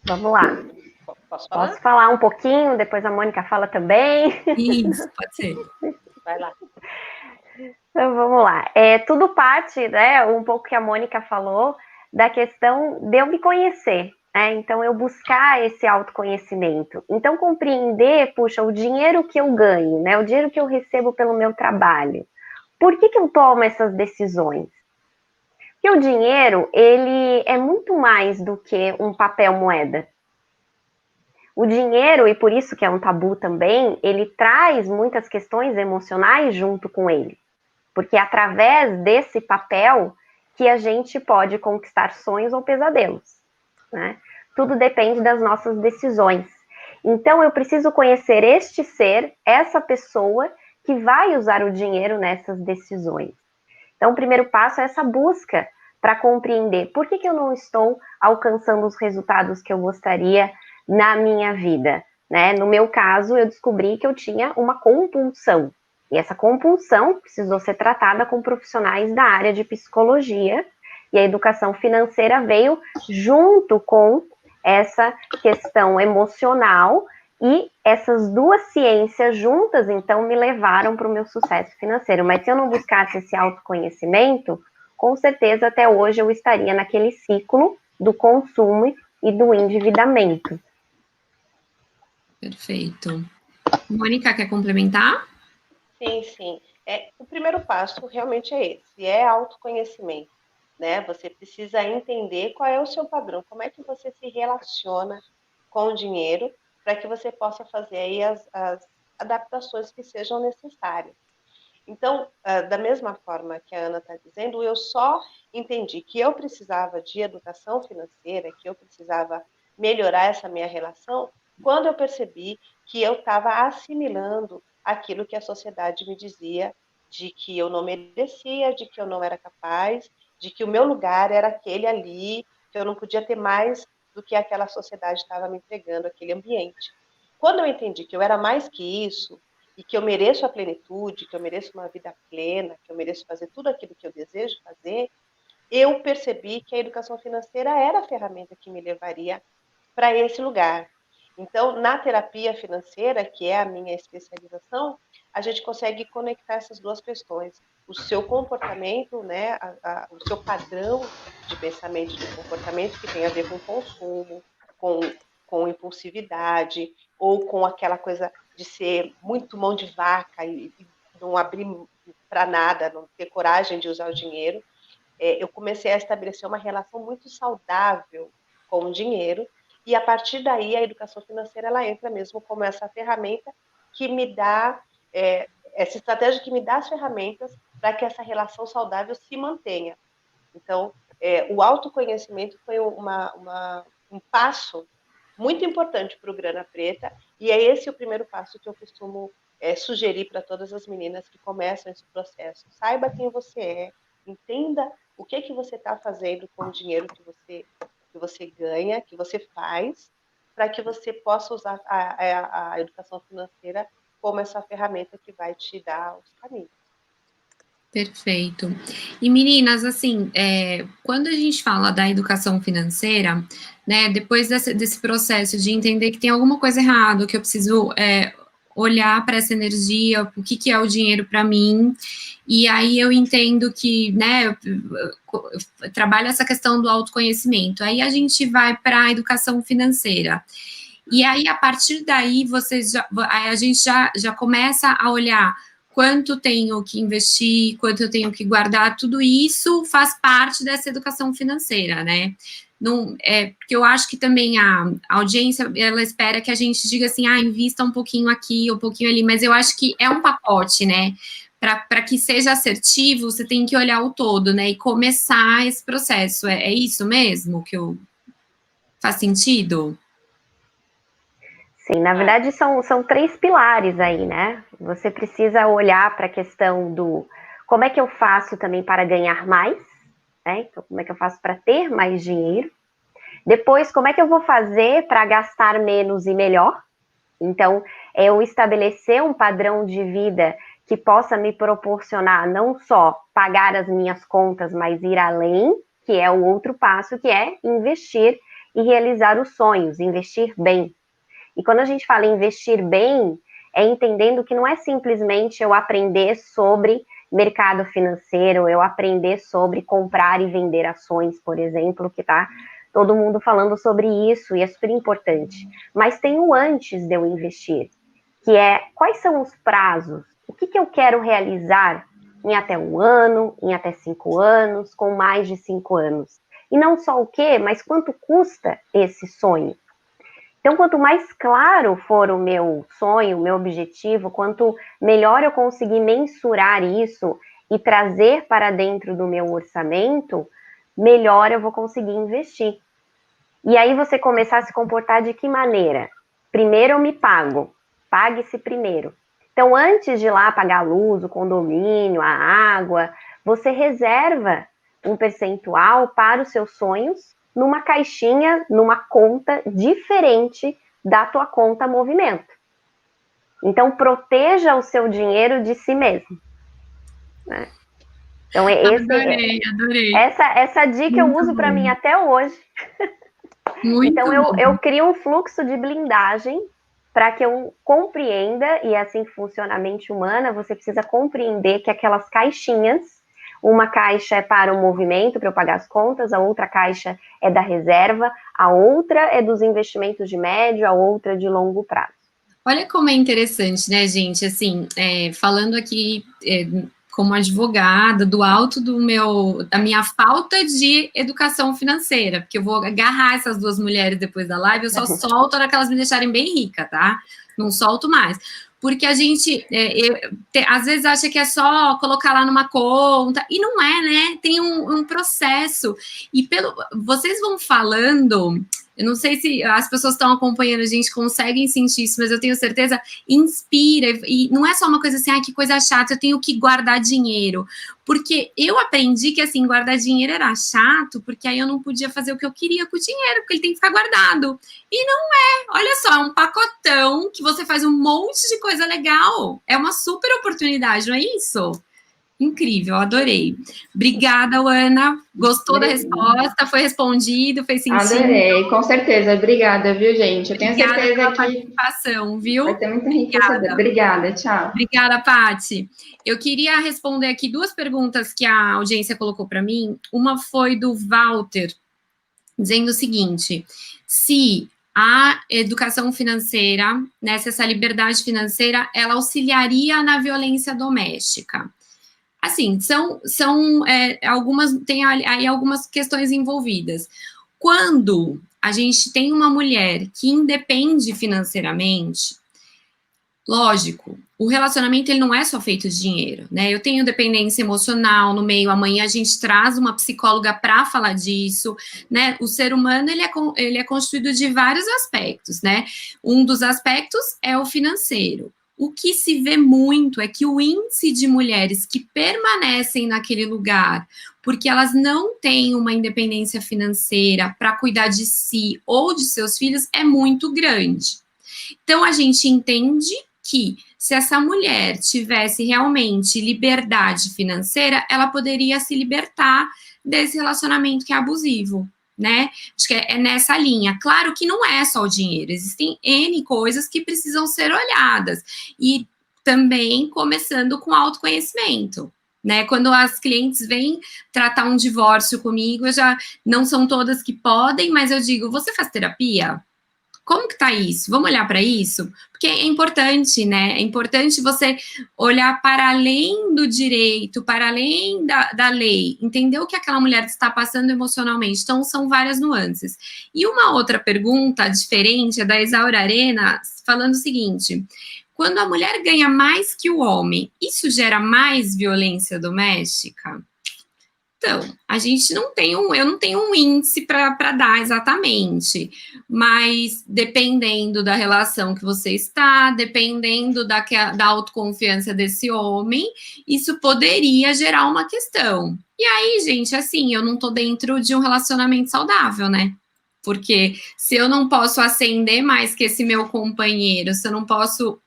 [SPEAKER 2] Vamos lá.
[SPEAKER 4] Posso
[SPEAKER 2] falar um pouquinho, depois a Mônica fala também.
[SPEAKER 1] Isso, pode ser.
[SPEAKER 4] Vai lá.
[SPEAKER 2] Então, vamos lá. Tudo parte, né, um pouco que a Mônica falou, da questão de eu me conhecer, né? Então, eu buscar esse autoconhecimento. Então, compreender, puxa, o dinheiro que eu ganho, né, o dinheiro que eu recebo pelo meu trabalho. Por que eu tomo essas decisões? Porque o dinheiro, ele é muito mais do que um papel moeda. O dinheiro, e por isso que é um tabu também, ele traz muitas questões emocionais junto com ele. Porque é através desse papel que a gente pode conquistar sonhos ou pesadelos, né? Tudo depende das nossas decisões. Então, eu preciso conhecer este ser, essa pessoa que vai usar o dinheiro nessas decisões. Então, o primeiro passo é essa busca para compreender por que eu não estou alcançando os resultados que eu gostaria na minha vida, né? No meu caso, eu descobri que eu tinha uma compulsão. E essa compulsão precisou ser tratada com profissionais da área de psicologia, e a educação financeira veio junto com essa questão emocional, e essas duas ciências juntas, então, me levaram para o meu sucesso financeiro. Mas se eu não buscasse esse autoconhecimento, com certeza até hoje eu estaria naquele ciclo do consumo e do endividamento.
[SPEAKER 1] Perfeito. Mônica, quer complementar?
[SPEAKER 4] Sim. O primeiro passo realmente é esse, é autoconhecimento, né? Você precisa entender qual é o seu padrão, como é que você se relaciona com o dinheiro, para que você possa fazer aí as adaptações que sejam necessárias. Então, da mesma forma que a Ana está dizendo, eu só entendi que eu precisava de educação financeira, que eu precisava melhorar essa minha relação, quando eu percebi que eu estava assimilando aquilo que a sociedade me dizia, de que eu não merecia, de que eu não era capaz, de que o meu lugar era aquele ali, que eu não podia ter mais do que aquela sociedade estava me entregando, aquele ambiente. Quando eu entendi que eu era mais que isso, e que eu mereço a plenitude, que eu mereço uma vida plena, que eu mereço fazer tudo aquilo que eu desejo fazer, eu percebi que a educação financeira era a ferramenta que me levaria para esse lugar. Então, na terapia financeira, que é a minha especialização, a gente consegue conectar essas duas questões. O seu comportamento, né, o seu padrão de pensamento e de comportamento, que tem a ver com consumo, com impulsividade, ou com aquela coisa de ser muito mão de vaca e não abrir para nada, não ter coragem de usar o dinheiro. Eu comecei a estabelecer uma relação muito saudável com o dinheiro, e a partir daí a educação financeira ela entra mesmo como essa ferramenta que me dá, essa estratégia que me dá as ferramentas para que essa relação saudável se mantenha. Então, o autoconhecimento foi um passo muito importante para o Grana Preta, e é esse o primeiro passo que eu costumo sugerir para todas as meninas que começam esse processo. Saiba quem você é, entenda o que você está fazendo com o dinheiro que você ganha, que você faz, para que você possa usar a educação financeira como essa ferramenta que vai te dar os caminhos.
[SPEAKER 1] Perfeito. E meninas, assim, quando a gente fala da educação financeira, né, depois desse processo de entender que tem alguma coisa errada, que eu preciso olhar para essa energia, o que é o dinheiro para mim, e aí eu entendo que, né, eu trabalho essa questão do autoconhecimento, aí a gente vai para a educação financeira. E aí, a partir daí, a gente já começa a olhar quanto tenho que investir, quanto eu tenho que guardar, tudo isso faz parte dessa educação financeira, né? Não, porque eu acho que também a audiência, ela espera que a gente diga assim, invista um pouquinho aqui, um pouquinho ali, mas eu acho que é um pacote, né? Para que seja assertivo, você tem que olhar o todo, né? E começar esse processo. É isso mesmo que faz sentido?
[SPEAKER 2] Sim, na verdade são três pilares aí, né? Você precisa olhar para a questão do como é que eu faço também para ganhar mais, né? Então, como é que eu faço para ter mais dinheiro? Depois, como é que eu vou fazer para gastar menos e melhor? Então, eu estabelecer um padrão de vida que possa me proporcionar não só pagar as minhas contas, mas ir além, que é o outro passo, que é investir e realizar os sonhos, investir bem. E quando a gente fala em investir bem, é entendendo que não é simplesmente eu aprender sobre mercado financeiro, eu aprender sobre comprar e vender ações, por exemplo, que tá todo mundo falando sobre isso e é super importante. Mas tem o antes de eu investir, que é quais são os prazos, o que eu quero realizar em até 1 ano, em até 5 anos, com mais de 5 anos. E não só o quê, mas quanto custa esse sonho. Então, quanto mais claro for o meu sonho, o meu objetivo, quanto melhor eu conseguir mensurar isso e trazer para dentro do meu orçamento, melhor eu vou conseguir investir. E aí você começar a se comportar de que maneira? Primeiro eu me pago, pague-se primeiro. Então, antes de ir lá pagar a luz, o condomínio, a água, você reserva um percentual para os seus sonhos numa caixinha, numa conta diferente da tua conta movimento. Então, proteja o seu dinheiro de si mesmo. Né? Então,
[SPEAKER 1] adorei.
[SPEAKER 2] Essa dica muito eu uso para mim até hoje.
[SPEAKER 1] Muito
[SPEAKER 2] então, eu crio um fluxo de blindagem para que eu compreenda, e é assim que funciona a mente humana, você precisa compreender que aquelas caixinhas, uma caixa é para o movimento, para eu pagar as contas, a outra caixa é da reserva, a outra é dos investimentos de médio, a outra de longo prazo.
[SPEAKER 1] Olha como é interessante, né, gente? Assim, falando aqui como advogada, do alto da minha falta de educação financeira, porque eu vou agarrar essas duas mulheres depois da live, eu só solto na hora que elas me deixarem bem rica, tá? Não solto mais. Porque a gente, às vezes, acha que é só colocar lá numa conta, e não é, né? Tem um processo. E vocês vão falando... Eu não sei se as pessoas que estão acompanhando a gente conseguem sentir isso, mas eu tenho certeza, inspira. E não é só uma coisa assim, que coisa chata, eu tenho que guardar dinheiro. Porque eu aprendi que, assim, guardar dinheiro era chato, porque aí eu não podia fazer o que eu queria com o dinheiro, porque ele tem que ficar guardado. E não é. Olha só, é um pacotão que você faz um monte de coisa legal. É uma super oportunidade, não é isso? Incrível, adorei. Obrigada, Ana. Gostou da resposta? Foi respondido? Fez sentido?
[SPEAKER 6] Adorei, com certeza. Obrigada, viu, gente? Eu tenho certeza
[SPEAKER 1] pela
[SPEAKER 6] que
[SPEAKER 1] participação, viu?
[SPEAKER 6] Vai ter muito enriquecedor. Obrigada, tchau.
[SPEAKER 1] Obrigada, Paty. Eu queria responder aqui duas perguntas que a audiência colocou para mim. Uma foi do Walter, dizendo o seguinte: se a educação financeira, né, se essa liberdade financeira, ela auxiliaria na violência doméstica. Assim, tem aí algumas questões envolvidas. Quando a gente tem uma mulher que independe financeiramente, lógico, o relacionamento ele não é só feito de dinheiro, né? Eu tenho dependência emocional no meio, amanhã a gente traz uma psicóloga para falar disso, né? O ser humano ele é constituído de vários aspectos, né? Um dos aspectos é o financeiro. O que se vê muito é que o índice de mulheres que permanecem naquele lugar porque elas não têm uma independência financeira para cuidar de si ou de seus filhos é muito grande. Então, a gente entende que se essa mulher tivesse realmente liberdade financeira, ela poderia se libertar desse relacionamento que é abusivo, né? Acho que é nessa linha. Claro que não é só o dinheiro, existem N coisas que precisam ser olhadas. E também começando com autoconhecimento, né? Quando as clientes vêm tratar um divórcio comigo, não são todas que podem, mas eu digo, você faz terapia? Como que tá isso? Vamos olhar para isso? Porque é importante, né? É importante você olhar para além do direito, para além da lei, entender o que aquela mulher está passando emocionalmente. Então, são várias nuances. E uma outra pergunta diferente é da Isaura Arena, falando o seguinte: quando a mulher ganha mais que o homem, isso gera mais violência doméstica? Então, eu não tenho um índice para dar exatamente, mas dependendo da relação que você está, dependendo da autoconfiança desse homem, isso poderia gerar uma questão. E aí, gente, assim, eu não estou dentro de um relacionamento saudável, né? Porque se eu não posso ascender mais que esse meu companheiro, se eu não posso,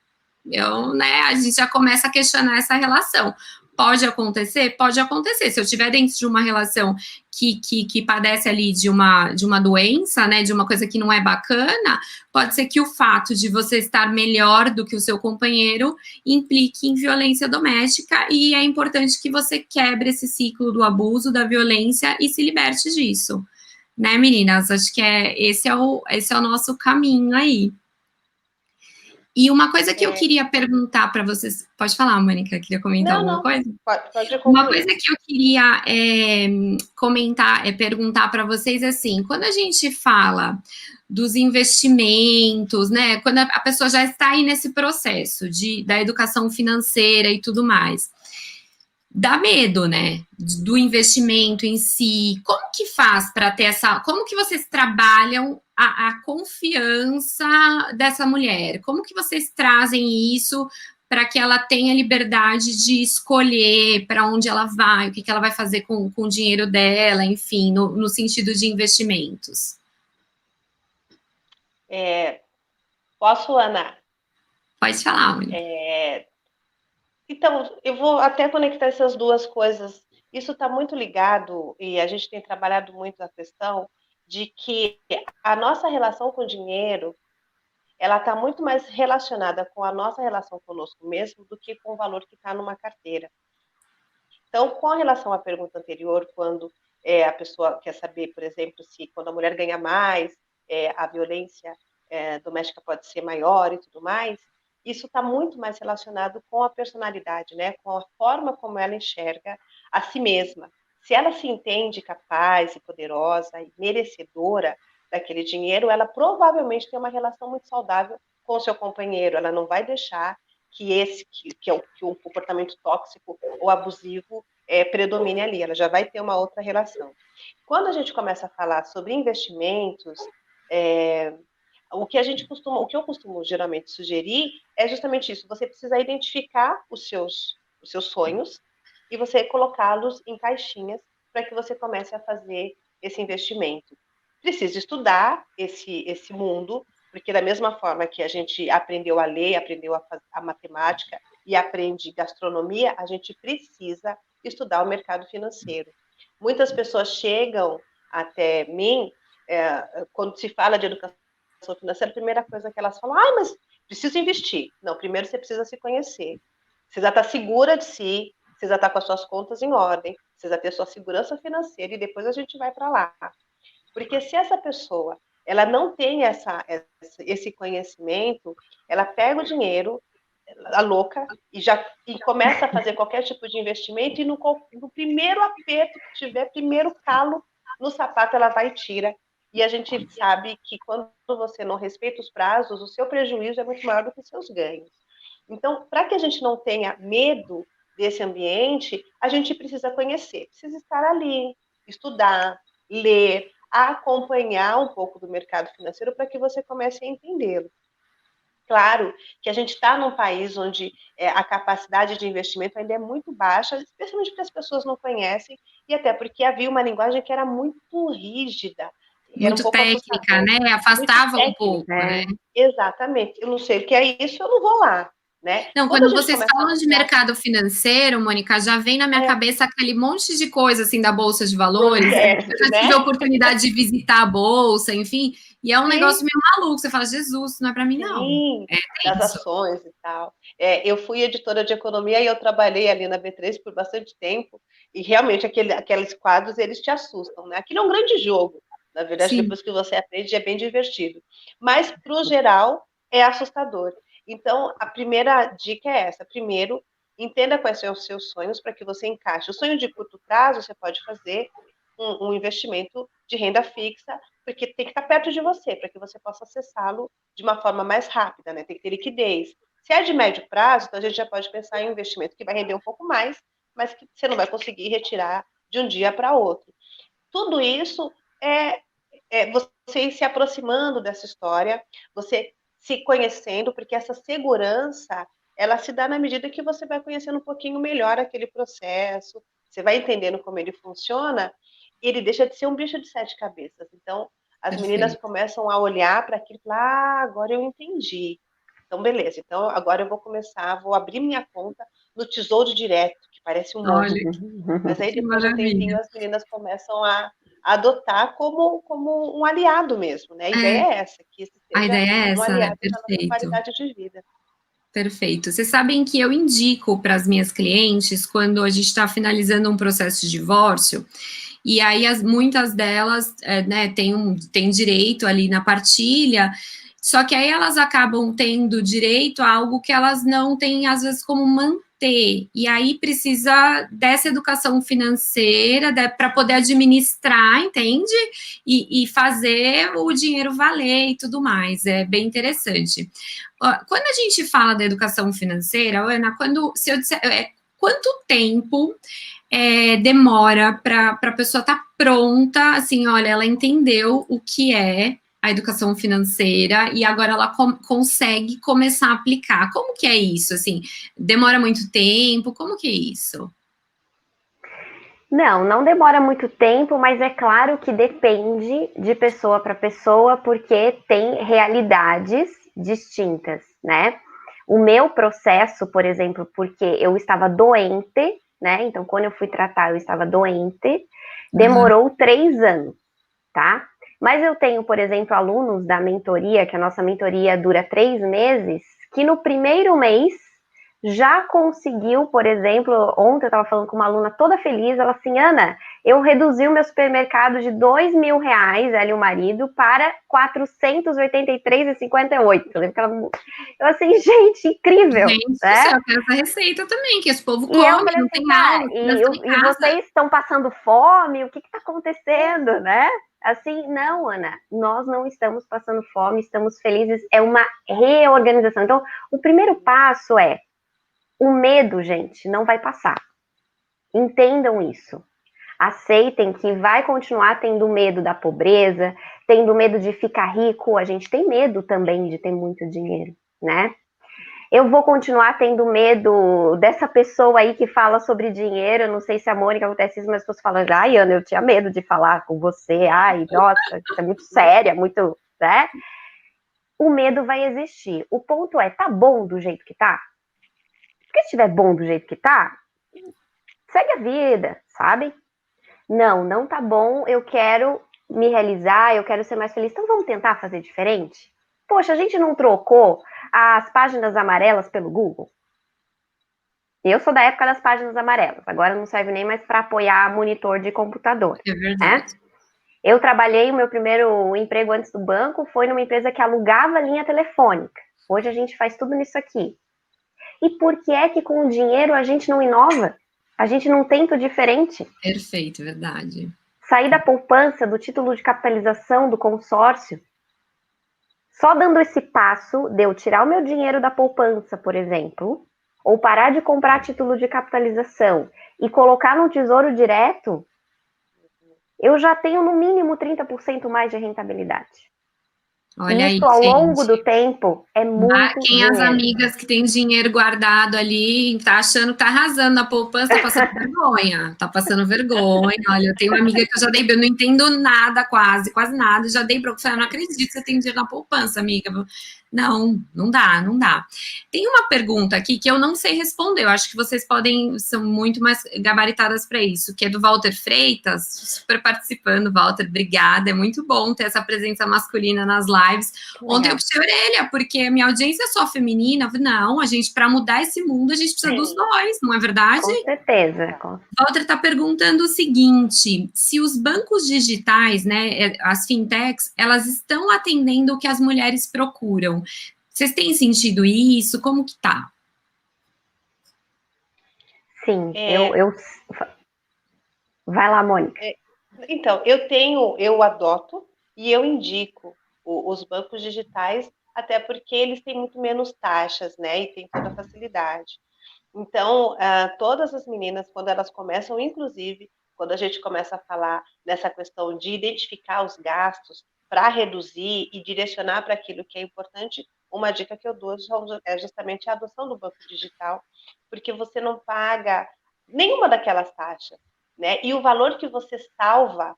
[SPEAKER 1] a gente já começa a questionar essa relação. Pode acontecer? Pode acontecer. Se eu estiver dentro de uma relação que padece ali de uma doença, né, de uma coisa que não é bacana, pode ser que o fato de você estar melhor do que o seu companheiro implique em violência doméstica, e é importante que você quebre esse ciclo do abuso, da violência e se liberte disso. Né, meninas? Acho que esse é o nosso caminho aí. E uma coisa que eu queria perguntar para vocês... Pode falar, Mônica, queria comentar alguma coisa?
[SPEAKER 4] Pode concluir.
[SPEAKER 1] Uma coisa que eu queria perguntar para vocês, assim, quando a gente fala dos investimentos, né, quando a pessoa já está aí nesse processo da educação financeira e tudo mais, dá medo, né, do investimento em si. Como que faz para ter como que vocês trabalham a confiança dessa mulher? Como que vocês trazem isso para que ela tenha liberdade de escolher para onde ela vai, o que ela vai fazer com o dinheiro dela, enfim, no sentido de investimentos?
[SPEAKER 4] Posso, Ana?
[SPEAKER 1] Pode falar, Mônica.
[SPEAKER 4] Então, eu vou até conectar essas duas coisas. Isso está muito ligado, e a gente tem trabalhado muito a questão de que a nossa relação com o dinheiro, ela está muito mais relacionada com a nossa relação conosco mesmo do que com o valor que está numa carteira. Então, com relação à pergunta anterior, quando a pessoa quer saber, por exemplo, se quando a mulher ganha mais, a violência doméstica pode ser maior e tudo mais, isso está muito mais relacionado com a personalidade, né? Com a forma como ela enxerga a si mesma. Se ela se entende capaz e poderosa e merecedora daquele dinheiro, ela provavelmente tem uma relação muito saudável com o seu companheiro. Ela não vai deixar que é o comportamento tóxico ou abusivo predomine ali. Ela já vai ter uma outra relação. Quando a gente começa a falar sobre investimentos, o que eu costumo geralmente sugerir é justamente isso. Você precisa identificar os seus sonhos e você colocá-los em caixinhas para que você comece a fazer esse investimento. Precisa estudar esse mundo, porque da mesma forma que a gente aprendeu a ler, aprendeu a matemática e aprende gastronomia, a gente precisa estudar o mercado financeiro. Muitas pessoas chegam até mim, quando se fala de educação financeira, a primeira coisa que elas falam, mas preciso investir. Não, primeiro você precisa se conhecer. Você já está segura de si, você já está com as suas contas em ordem, você já tem sua segurança financeira e depois a gente vai para lá. Porque se essa pessoa ela não tem esse conhecimento, ela pega o dinheiro, a louca, e começa a fazer qualquer tipo de investimento, e no primeiro aperto que tiver, primeiro calo no sapato, ela vai e tira. E a gente sabe que quando você não respeita os prazos, o seu prejuízo é muito maior do que os seus ganhos. Então, para que a gente não tenha medo desse ambiente, a gente precisa conhecer, precisa estar ali, estudar, ler, acompanhar um pouco do mercado financeiro para que você comece a entendê-lo. Claro que a gente está num país onde a capacidade de investimento ainda é muito baixa, especialmente porque as pessoas não conhecem, e até porque havia uma linguagem que era muito rígida.
[SPEAKER 1] Muito técnica, né? Afastava um pouco, né?
[SPEAKER 4] Exatamente. Eu não sei o que é isso, eu não vou lá. Né?
[SPEAKER 1] Não, quando vocês falam de mercado financeiro, Mônica, já vem na minha cabeça aquele monte de coisa, assim, da Bolsa de Valores. Eu já tive a oportunidade de visitar a Bolsa, enfim, e é um negócio meio maluco. Você fala, Jesus, não é para mim, não.
[SPEAKER 4] Sim, das ações e tal. Eu fui editora de economia e eu trabalhei ali na B3 por bastante tempo, e realmente aqueles quadros, eles te assustam, né? Aquilo é um grande jogo. Na verdade, sim, depois que você aprende, é bem divertido. Mas, para o geral, é assustador. Então, a primeira dica é essa. Primeiro, entenda quais são os seus sonhos para que você encaixe. O sonho de curto prazo, você pode fazer um investimento de renda fixa, porque tem que estar perto de você, para que você possa acessá-lo de uma forma mais rápida, né? Tem que ter liquidez. Se é de médio prazo, então a gente já pode pensar em um investimento que vai render um pouco mais, mas que você não vai conseguir retirar de um dia para outro. Tudo isso é você ir se aproximando dessa história, você se conhecendo, porque essa segurança, ela se dá na medida que você vai conhecendo um pouquinho melhor aquele processo, você vai entendendo como ele funciona, e ele deixa de ser um bicho de 7 cabeças. Então, as meninas começam a olhar para aquilo e falar, agora eu entendi. Então, beleza. Então, agora eu vou abrir minha conta no Tesouro Direto, que parece um monte. Mas aí, depois de um tempinho, as meninas começam a adotar como um aliado mesmo, né? A ideia é essa, que isso seja um aliado na nossa qualidade de vida.
[SPEAKER 1] Perfeito. Vocês sabem que eu indico para as minhas clientes, quando a gente está finalizando um processo de divórcio, e aí muitas delas têm direito ali na partilha, só que aí elas acabam tendo direito a algo que elas não têm, às vezes, como manter. E aí precisa dessa educação financeira para poder administrar, entende? E fazer o dinheiro valer e tudo mais. É bem interessante. Quando a gente fala da educação financeira, Ana, se eu disser quanto tempo demora para a pessoa estar pronta, assim, olha, ela entendeu o que é a educação financeira e agora ela consegue começar a aplicar. Como que é isso? Assim, demora muito tempo? Como que é isso?
[SPEAKER 2] Não demora muito tempo, mas é claro que depende de pessoa para pessoa, porque tem realidades distintas, né? O meu processo, por exemplo, porque eu estava doente, né? Então, quando eu fui tratar, eu estava doente, demorou 3 anos, tá? Mas eu tenho, por exemplo, alunos da mentoria, que a nossa mentoria dura 3 meses, que no primeiro mês já conseguiu, por exemplo, ontem eu estava falando com uma aluna toda feliz, ela assim, Ana, eu reduzi o meu supermercado de R$2.000, ela e o marido, para R$483,58. Eu lembro que ela... Eu assim, gente, incrível,
[SPEAKER 1] Gente,
[SPEAKER 2] né?
[SPEAKER 1] eu quero essa receita também, que esse povo
[SPEAKER 2] E eu
[SPEAKER 1] come,
[SPEAKER 2] falei
[SPEAKER 1] não
[SPEAKER 2] assim,
[SPEAKER 1] tem
[SPEAKER 2] cara,
[SPEAKER 1] aula, criança em
[SPEAKER 2] e
[SPEAKER 1] casa.
[SPEAKER 2] vocês estão passando fome? O que está acontecendo, né? Assim, não, Ana, nós não estamos passando fome, estamos felizes, é uma reorganização. Então, o primeiro passo é o medo, gente, não vai passar. Entendam isso. Aceitem que vai continuar tendo medo da pobreza, tendo medo de ficar rico. A gente tem medo também de ter muito dinheiro, né? Eu vou continuar tendo medo dessa pessoa aí que fala sobre dinheiro. Eu não sei se a Mônica acontece isso, mas as pessoas falam, ai, Ana, eu tinha medo de falar com você. Ai, nossa, você é muito séria, muito, né? O medo vai existir. O ponto é, tá bom do jeito que tá? Porque se estiver bom do jeito que tá, segue a vida, sabe? Não, não tá bom, eu quero me realizar, eu quero ser mais feliz. Então vamos tentar fazer diferente? Poxa, a gente não trocou as páginas amarelas pelo Google? Eu sou da época das páginas amarelas, agora não serve nem mais para apoiar monitor de computador.
[SPEAKER 1] É verdade.
[SPEAKER 2] Né? Eu trabalhei, o meu primeiro emprego antes do banco foi numa empresa que alugava linha telefônica. Hoje a gente faz tudo nisso aqui. E por que é que com o dinheiro a gente não inova? A gente não tenta o diferente?
[SPEAKER 1] Perfeito, verdade.
[SPEAKER 2] Sair da poupança, do título de capitalização, do consórcio. Só dando esse passo de eu tirar o meu dinheiro da poupança, por exemplo, ou parar de comprar título de capitalização e colocar no tesouro direto, eu já tenho no mínimo 30% mais de rentabilidade.
[SPEAKER 1] Olha
[SPEAKER 2] Isso
[SPEAKER 1] aí,
[SPEAKER 2] ao
[SPEAKER 1] gente.
[SPEAKER 2] longo do tempo é muito
[SPEAKER 1] Marquem
[SPEAKER 2] dinheiro.
[SPEAKER 1] as amigas que têm dinheiro guardado ali, tá achando que tá arrasando na poupança, tá passando vergonha. Tá passando vergonha. Olha, eu tenho uma amiga que eu já dei, eu não entendo nada, quase nada. Já dei pra eu não acredito que você tem dinheiro na poupança, amiga. Não, não dá, não dá. Tem uma pergunta aqui que eu não sei responder. Eu acho que vocês são muito mais gabaritadas para isso, que é do Walter Freitas, super participando, Walter, obrigada. É muito bom ter essa presença masculina nas lives. Ontem eu puxei a orelha, porque a minha audiência é só feminina. Não, a gente, para mudar esse mundo, a gente precisa dos dois, não é verdade?
[SPEAKER 2] Com certeza.
[SPEAKER 1] Walter está perguntando o seguinte: se os bancos digitais, né, as fintechs, elas estão atendendo o que as mulheres procuram. Vocês têm sentido isso? Como que tá?
[SPEAKER 2] Sim, Vai lá, Mônica.
[SPEAKER 4] Então, eu adoto e eu indico os bancos digitais, até porque eles têm muito menos taxas, né? E tem toda a facilidade. Então, todas as meninas, quando elas começam, inclusive, quando a gente começa a falar nessa questão de identificar os gastos para reduzir e direcionar para aquilo que é importante, uma dica que eu dou é justamente a adoção do banco digital, porque você não paga nenhuma daquelas taxas, né? E o valor que você salva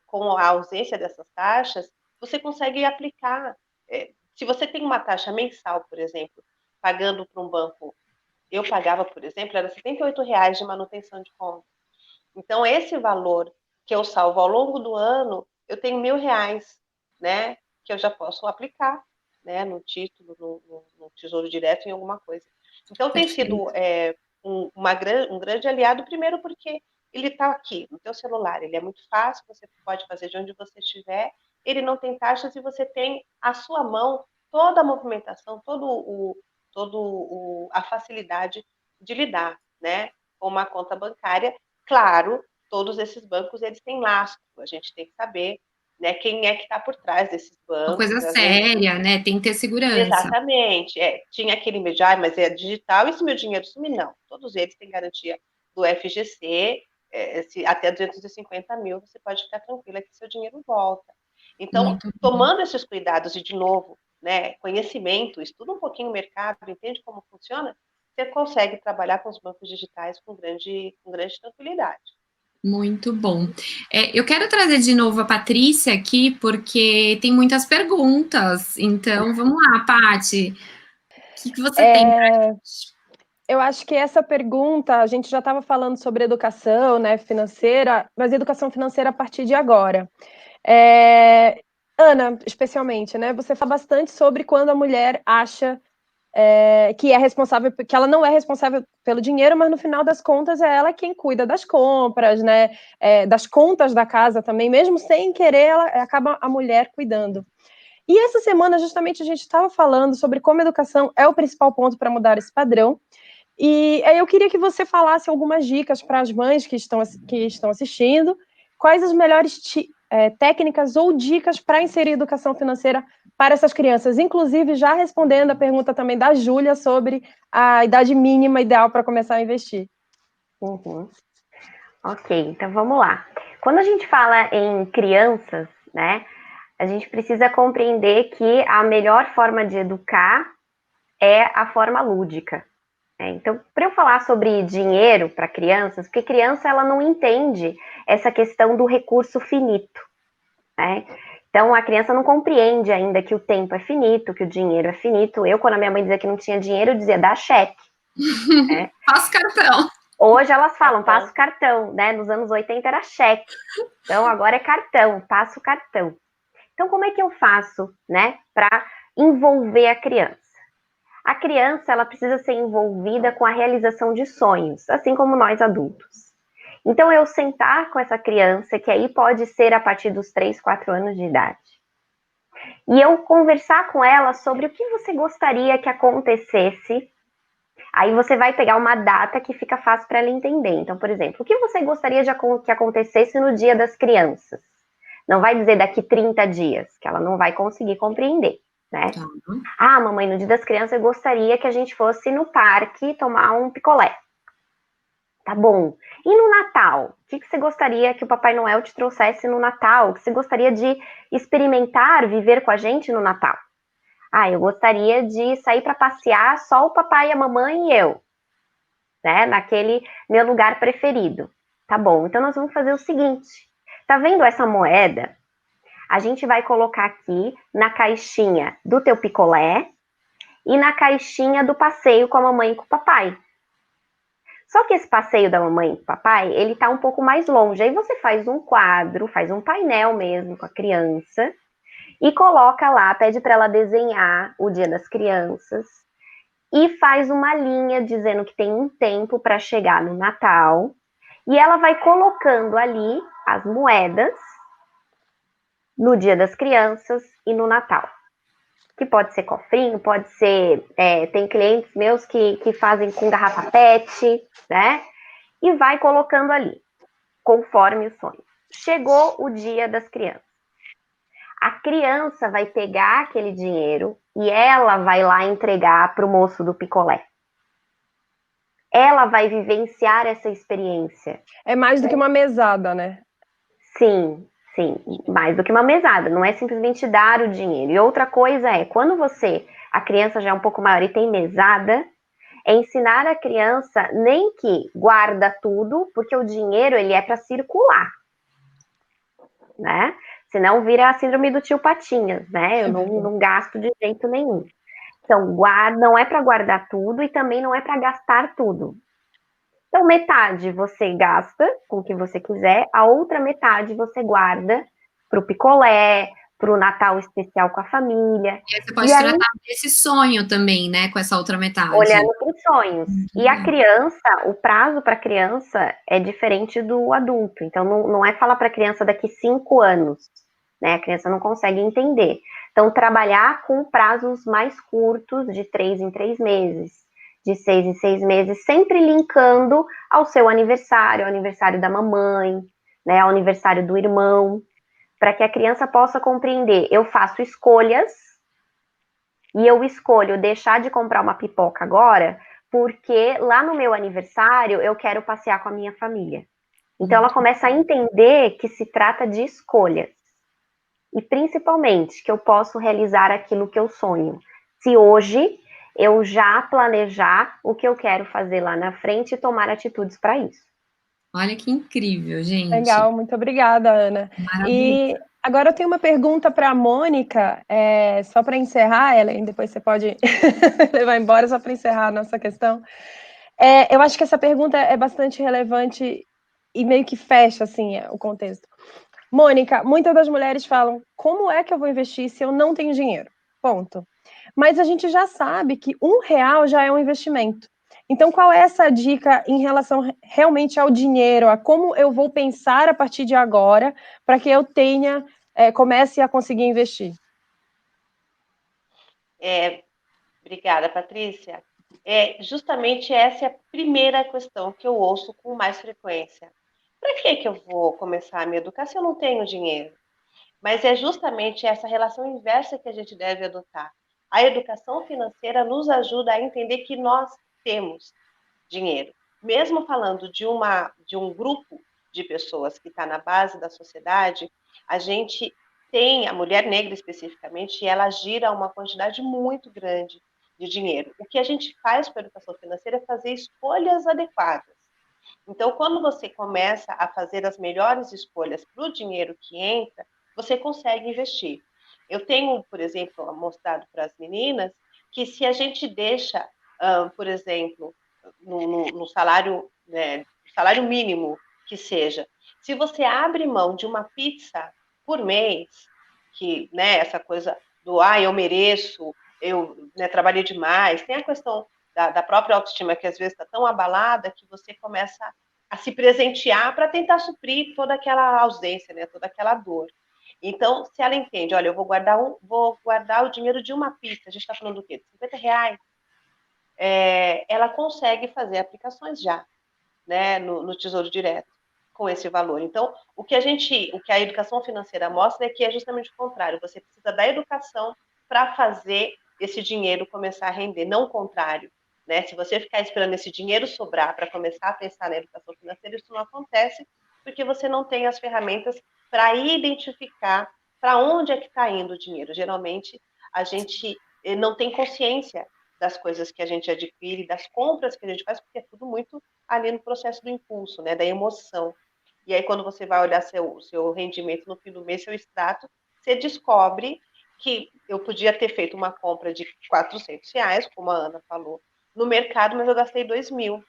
[SPEAKER 4] com a ausência dessas taxas, você consegue aplicar. Se você tem uma taxa mensal, por exemplo, pagando para um banco, eu pagava, por exemplo, era R$78 de manutenção de conta. Então, esse valor que eu salvo ao longo do ano, eu tenho R$1.000, né? Que eu já posso aplicar, né? No título, no Tesouro Direto, em alguma coisa. Então, tem sido um grande aliado, primeiro porque ele está aqui, no teu celular. Ele é muito fácil, você pode fazer de onde você estiver. Ele não tem taxas e você tem à sua mão toda a movimentação, a facilidade de lidar, né, com uma conta bancária. Claro, todos esses bancos, eles têm lastro, a gente tem que saber, né, quem é que está por trás desses bancos.
[SPEAKER 1] Uma coisa séria, né, tem que ter segurança.
[SPEAKER 4] Exatamente, tinha aquele medo, mas é digital, e se meu dinheiro sumir? Não, todos eles têm garantia do FGC, até 250 mil, você pode ficar tranquila que seu dinheiro volta. Então, tomando esses cuidados, e de novo, né, conhecimento, estuda um pouquinho o mercado, entende como funciona, você consegue trabalhar com os bancos digitais com grande tranquilidade.
[SPEAKER 1] Muito bom. Eu quero trazer de novo a Patrícia aqui, porque tem muitas perguntas. Então, vamos lá, Paty. O que você tem pra gente?
[SPEAKER 5] Eu acho que essa pergunta, a gente já estava falando sobre educação, né, financeira, mas educação financeira a partir de agora. Ana, especialmente, né, você fala bastante sobre quando a mulher acha que é responsável, que ela não é responsável pelo dinheiro, mas no final das contas é ela quem cuida das compras, né, das contas da casa também, mesmo sem querer, ela acaba a mulher cuidando. E essa semana, justamente, a gente estava falando sobre como a educação é o principal ponto para mudar esse padrão. E aí eu queria que você falasse algumas dicas para as mães que estão assistindo, quais as melhores técnicas ou dicas para inserir educação financeira para essas crianças, inclusive já respondendo a pergunta também da Júlia sobre a idade mínima ideal para começar a investir.
[SPEAKER 2] Uhum. Ok, então vamos lá. Quando a gente fala em crianças, né, a gente precisa compreender que a melhor forma de educar é a forma lúdica. Então, para eu falar sobre dinheiro para crianças, porque criança ela não entende essa questão do recurso finito, né? Então, a criança não compreende ainda que o tempo é finito, que o dinheiro é finito. Eu, quando a minha mãe dizia que não tinha dinheiro, eu dizia, dá cheque.
[SPEAKER 1] Passa o cartão.
[SPEAKER 2] Hoje elas falam, passa o cartão, né? Nos anos 80 era cheque. Então, agora é cartão, passa o cartão. Então, como é que eu faço, né, para envolver a criança? A criança, ela precisa ser envolvida com a realização de sonhos, assim como nós adultos. Então, eu sentar com essa criança, que aí pode ser a partir dos 3, 4 anos de idade, e eu conversar com ela sobre o que você gostaria que acontecesse. Aí você vai pegar uma data que fica fácil para ela entender. Então, por exemplo, o que você gostaria que acontecesse no Dia das Crianças? Não vai dizer daqui 30 dias, que ela não vai conseguir compreender, né? Ah, mamãe, no Dia das Crianças eu gostaria que a gente fosse no parque tomar um picolé. Tá bom. E no Natal? O que você gostaria que o Papai Noel te trouxesse no Natal? O que você gostaria de experimentar, viver com a gente no Natal? Ah, eu gostaria de sair para passear só o papai, a mamãe e eu, né? Naquele meu lugar preferido. Tá bom, então nós vamos fazer o seguinte. Tá vendo essa moeda? A gente vai colocar aqui na caixinha do teu picolé e na caixinha do passeio com a mamãe e com o papai. Só que esse passeio da mamãe e do papai, ele tá um pouco mais longe. Aí você faz um quadro, faz um painel mesmo com a criança e coloca lá, pede para ela desenhar o Dia das Crianças e faz uma linha dizendo que tem um tempo para chegar no Natal e ela vai colocando ali as moedas no Dia das Crianças e no Natal. Que pode ser cofrinho, pode ser... tem clientes meus que fazem com garrafa PET, né? E vai colocando ali, conforme o sonho. Chegou o Dia das Crianças. A criança vai pegar aquele dinheiro e ela vai lá entregar para o moço do picolé. Ela vai vivenciar essa experiência.
[SPEAKER 5] É mais do que uma mesada, né?
[SPEAKER 2] Sim, mais do que uma mesada. Não é simplesmente dar o dinheiro. E outra coisa é, quando a criança já é um pouco maior e tem mesada, é ensinar a criança nem que guarda tudo, porque o dinheiro ele é para circular, né? Senão vira a síndrome do tio Patinhas, né? Eu não gasto de jeito nenhum. Então, não é para guardar tudo e também não é para gastar tudo. Então, metade você gasta com o que você quiser, a outra metade você guarda para o picolé, para o Natal especial com a família.
[SPEAKER 1] E aí você pode tratar desse sonho também, né? Com essa outra metade.
[SPEAKER 2] Olhando para os sonhos. E a criança, o prazo para a criança é diferente do adulto. Então, não é falar para a criança daqui 5 anos. Né? A criança não consegue entender. Então, trabalhar com prazos mais curtos, de 3 em 3 meses, de 6 em 6 meses, sempre linkando ao seu aniversário, ao aniversário da mamãe, né? Ao aniversário do irmão, para que a criança possa compreender. Eu faço escolhas e eu escolho deixar de comprar uma pipoca agora, porque lá no meu aniversário eu quero passear com a minha família. Então, ela começa a entender que se trata de escolhas. E, principalmente, que eu posso realizar aquilo que eu sonho. Se hoje eu já planejar o que eu quero fazer lá na frente e tomar atitudes para isso.
[SPEAKER 1] Olha que incrível, gente.
[SPEAKER 5] Legal, muito obrigada, Ana.
[SPEAKER 1] Maravilha.
[SPEAKER 5] Agora eu tenho uma pergunta para a Mônica, só para encerrar, Ellen, depois você pode levar embora, só para encerrar a nossa questão. Eu acho que essa pergunta é bastante relevante e meio que fecha, assim, o contexto. Mônica, muitas das mulheres falam, como é que eu vou investir se eu não tenho dinheiro? Ponto. Mas a gente já sabe que R$1 já é um investimento. Então, qual é essa dica em relação realmente ao dinheiro, a como eu vou pensar a partir de agora para que eu comece a conseguir investir?
[SPEAKER 4] Obrigada, Patrícia. Justamente essa é a primeira questão que eu ouço com mais frequência. Para que eu vou começar a me educar se eu não tenho dinheiro? Mas é justamente essa relação inversa que a gente deve adotar. A educação financeira nos ajuda a entender que nós temos dinheiro. Mesmo falando de um grupo de pessoas que está na base da sociedade, a gente tem, a mulher negra especificamente, ela gira uma quantidade muito grande de dinheiro. O que a gente faz com a educação financeira é fazer escolhas adequadas. Então, quando você começa a fazer as melhores escolhas para o dinheiro que entra, você consegue investir. Eu tenho, por exemplo, mostrado para as meninas que se a gente deixa, por exemplo, no salário, né, salário mínimo que seja, se você abre mão de uma pizza por mês, que, né, essa coisa do, eu mereço, eu, né, trabalhei demais, tem a questão da própria autoestima que às vezes está tão abalada que você começa a se presentear para tentar suprir toda aquela ausência, né, toda aquela dor. Então, se ela entende, olha, eu vou guardar o dinheiro de uma pizza, a gente está falando do quê? R$50, ela consegue fazer aplicações já, né, no Tesouro Direto, com esse valor. Então, o que a educação financeira mostra é que é justamente o contrário, você precisa da educação para fazer esse dinheiro começar a render, não o contrário. Né? Se você ficar esperando esse dinheiro sobrar para começar a pensar na educação financeira, isso não acontece, porque você não tem as ferramentas para identificar para onde é que está indo o dinheiro. Geralmente, a gente não tem consciência das coisas que a gente adquire, das compras que a gente faz, porque é tudo muito ali no processo do impulso, né, da emoção. E aí, quando você vai olhar seu rendimento no fim do mês, seu extrato, você descobre que eu podia ter feito uma compra de R$400, como a Ana falou, no mercado, mas eu gastei 2.000.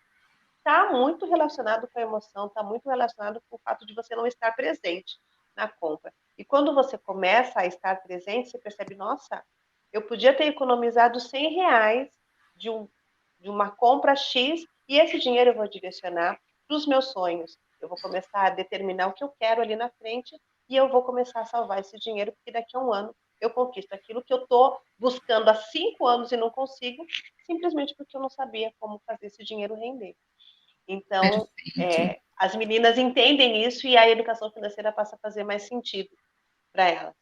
[SPEAKER 4] Está muito relacionado com a emoção, está muito relacionado com o fato de você não estar presente na compra. E quando você começa a estar presente, você percebe, nossa, eu podia ter economizado R$100 de uma compra X e esse dinheiro eu vou direcionar para os meus sonhos. Eu vou começar a determinar o que eu quero ali na frente e eu vou começar a salvar esse dinheiro, porque daqui a um ano eu conquisto aquilo que eu estou buscando há 5 anos e não consigo, simplesmente porque eu não sabia como fazer esse dinheiro render. Então, as meninas entendem isso e a educação financeira passa a fazer mais sentido para elas.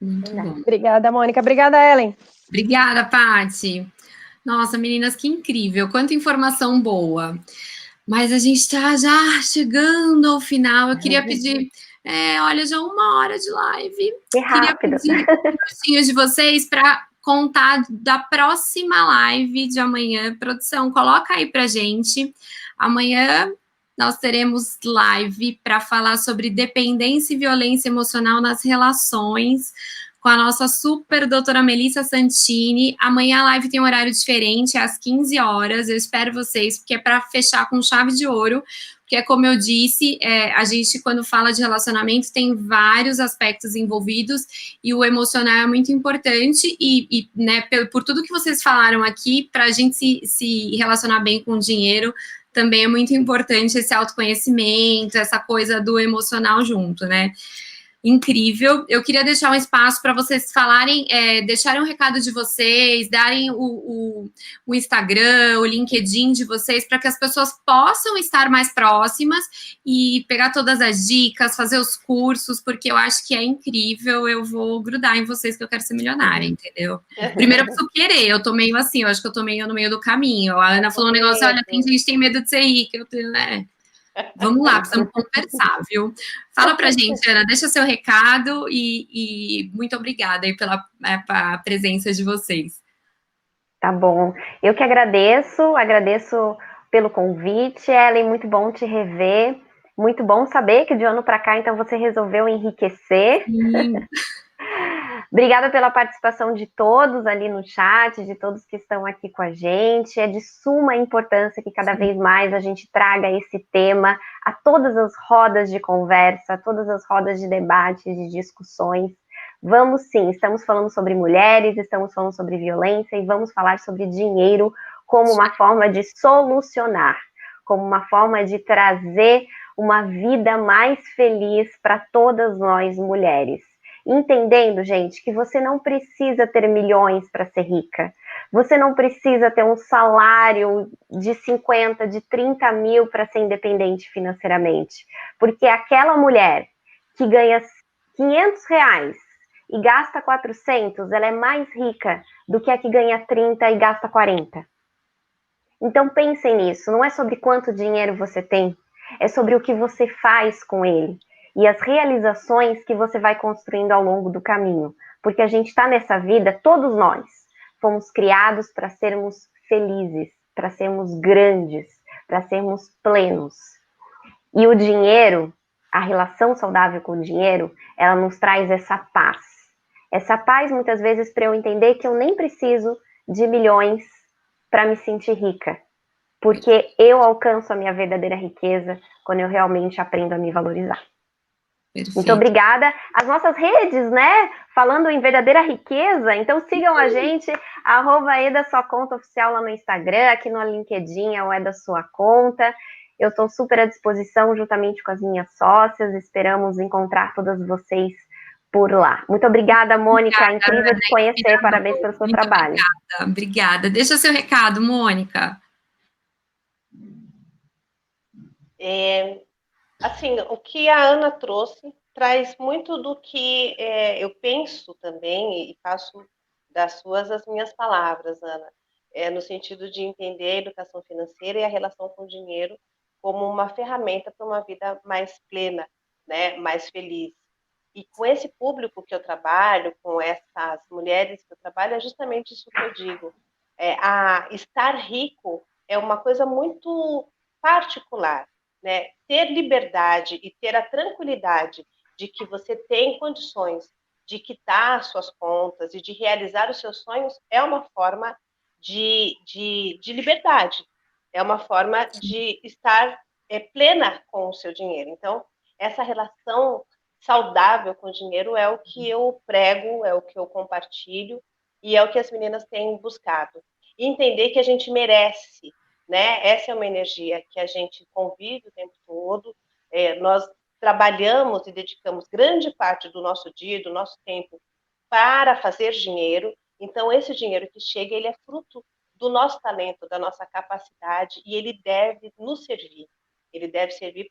[SPEAKER 1] Muito bom.
[SPEAKER 5] Obrigada, Mônica. Obrigada, Ellen.
[SPEAKER 1] Obrigada, Paty. Nossa, meninas, que incrível. Quanta informação boa. Mas a gente está já chegando ao final. Eu queria pedir... olha, já 1 hora de live.
[SPEAKER 2] Que rápido.
[SPEAKER 1] Queria pedir minutinhos de vocês para contar da próxima live de amanhã. Produção, coloca aí pra gente. Amanhã nós teremos live para falar sobre dependência e violência emocional nas relações com a nossa super doutora Melissa Santini. Amanhã a live tem um horário diferente, às 15 horas. Eu espero vocês, porque é para fechar com chave de ouro. Porque, como eu disse, a gente, quando fala de relacionamento, tem vários aspectos envolvidos e o emocional é muito importante. E né, por tudo que vocês falaram aqui, para a gente se relacionar bem com o dinheiro, também é muito importante esse autoconhecimento, essa coisa do emocional junto, né? Incrível. Eu queria deixar um espaço para vocês falarem, deixarem um recado de vocês, darem o Instagram, o LinkedIn de vocês, para que as pessoas possam estar mais próximas e pegar todas as dicas, fazer os cursos, porque eu acho que é incrível. Eu vou grudar em vocês que eu quero ser milionária, entendeu? Primeiro eu preciso querer, eu tô meio assim, eu acho que eu tô meio no meio do caminho. A Ana falou um negócio, olha, tem gente que tem medo de ser rica, eu tenho, né? Vamos lá, precisamos conversar, viu? Fala pra gente, Ana, deixa seu recado e muito obrigada aí pela presença de vocês.
[SPEAKER 2] Tá bom. Eu que agradeço pelo convite, Ellen, muito bom te rever. Muito bom saber que de um ano para cá, então, você resolveu enriquecer. Obrigada pela participação de todos ali no chat, de todos que estão aqui com a gente. É de suma importância que cada vez mais a gente traga esse tema a todas as rodas de conversa, a todas as rodas de debate, de discussões. Vamos sim, estamos falando sobre mulheres, estamos falando sobre violência e vamos falar sobre dinheiro como uma forma de solucionar, como uma forma de trazer uma vida mais feliz para todas nós mulheres. Entendendo, gente, que você não precisa ter milhões para ser rica. Você não precisa ter um salário de 50, de 30 mil para ser independente financeiramente. Porque aquela mulher que ganha 500 reais e gasta 400, ela é mais rica do que a que ganha 30 e gasta 40. Então pensem nisso, não é sobre quanto dinheiro você tem, é sobre o que você faz com ele e as realizações que você vai construindo ao longo do caminho. Porque a gente está nessa vida, todos nós fomos criados para sermos felizes, para sermos grandes, para sermos plenos. E o dinheiro, a relação saudável com o dinheiro, ela nos traz essa paz. Essa paz, muitas vezes, para eu entender que eu nem preciso de milhões para me sentir rica. Porque eu alcanço a minha verdadeira riqueza quando eu realmente aprendo a me valorizar. Perfeito. Muito obrigada. As nossas redes, né? Falando em verdadeira riqueza, então sigam a gente, @edasuacontaoficial lá no Instagram, aqui no LinkedIn é o @edasuaconta. Eu estou super à disposição, juntamente com as minhas sócias, esperamos encontrar todas vocês por lá. Muito obrigada, Mônica, obrigada, incrível te conhecer, parabéns pelo seu trabalho.
[SPEAKER 1] Obrigada. Deixa seu recado, Mônica.
[SPEAKER 4] Assim, o que a Ana trouxe traz muito do que eu penso também e faço das suas as minhas palavras, Ana, no sentido de entender a educação financeira e a relação com o dinheiro como uma ferramenta para uma vida mais plena, né, mais feliz. E com esse público que eu trabalho, com essas mulheres que eu trabalho, é justamente isso que eu digo. Estar rico é uma coisa muito particular. Né? Ter liberdade e ter a tranquilidade de que você tem condições de quitar as suas contas e de realizar os seus sonhos é uma forma de liberdade, é uma forma de estar plena com o seu dinheiro. Então, essa relação saudável com o dinheiro é o que eu prego, é o que eu compartilho e é o que as meninas têm buscado. E entender que a gente merece, né? Essa é uma energia que a gente convive o tempo todo, nós trabalhamos e dedicamos grande parte do nosso dia, do nosso tempo para fazer dinheiro, então esse dinheiro que chega, ele é fruto do nosso talento, da nossa capacidade e ele deve nos servir, ele deve servir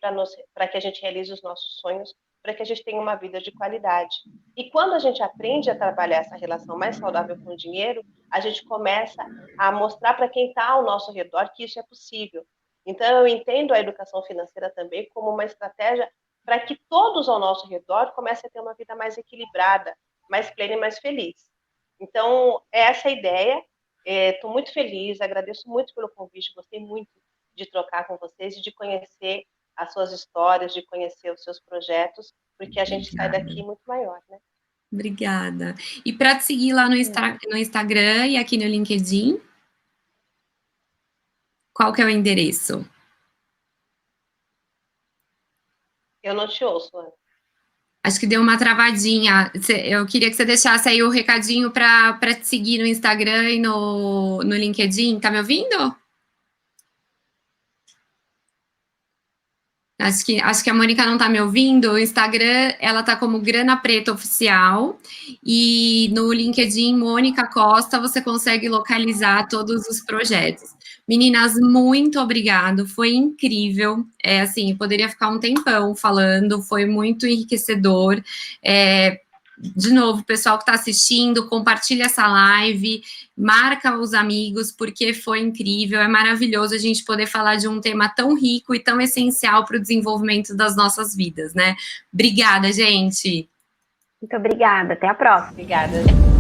[SPEAKER 4] para que a gente realize os nossos sonhos, para que a gente tenha uma vida de qualidade. E quando a gente aprende a trabalhar essa relação mais saudável com o dinheiro, a gente começa a mostrar para quem está ao nosso redor que isso é possível. Então, eu entendo a educação financeira também como uma estratégia para que todos ao nosso redor comecem a ter uma vida mais equilibrada, mais plena e mais feliz. Então, essa é a ideia. Estou muito feliz, agradeço muito pelo convite, gostei muito de trocar com vocês e de conhecer as suas histórias, de conhecer os seus projetos, porque a gente sai daqui muito maior, né?
[SPEAKER 1] Obrigada. E para te seguir lá no Instagram e aqui no LinkedIn, qual que é o endereço?
[SPEAKER 4] Eu não te ouço, Ana.
[SPEAKER 1] Acho que deu uma travadinha. Eu queria que você deixasse aí o recadinho para te seguir no Instagram e no LinkedIn. Tá me ouvindo? Acho que a Mônica não tá me ouvindo. O Instagram, ela tá como Grana Preta Oficial. E no LinkedIn, Mônica Costa, você consegue localizar todos os projetos. Meninas, muito obrigado. Foi incrível. Assim, poderia ficar um tempão falando. Foi muito enriquecedor. De novo, pessoal que está assistindo, compartilha essa live, marca os amigos, porque foi incrível, é maravilhoso a gente poder falar de um tema tão rico e tão essencial para o desenvolvimento das nossas vidas, né? Obrigada, gente!
[SPEAKER 2] Muito obrigada, até a próxima!
[SPEAKER 4] Obrigada.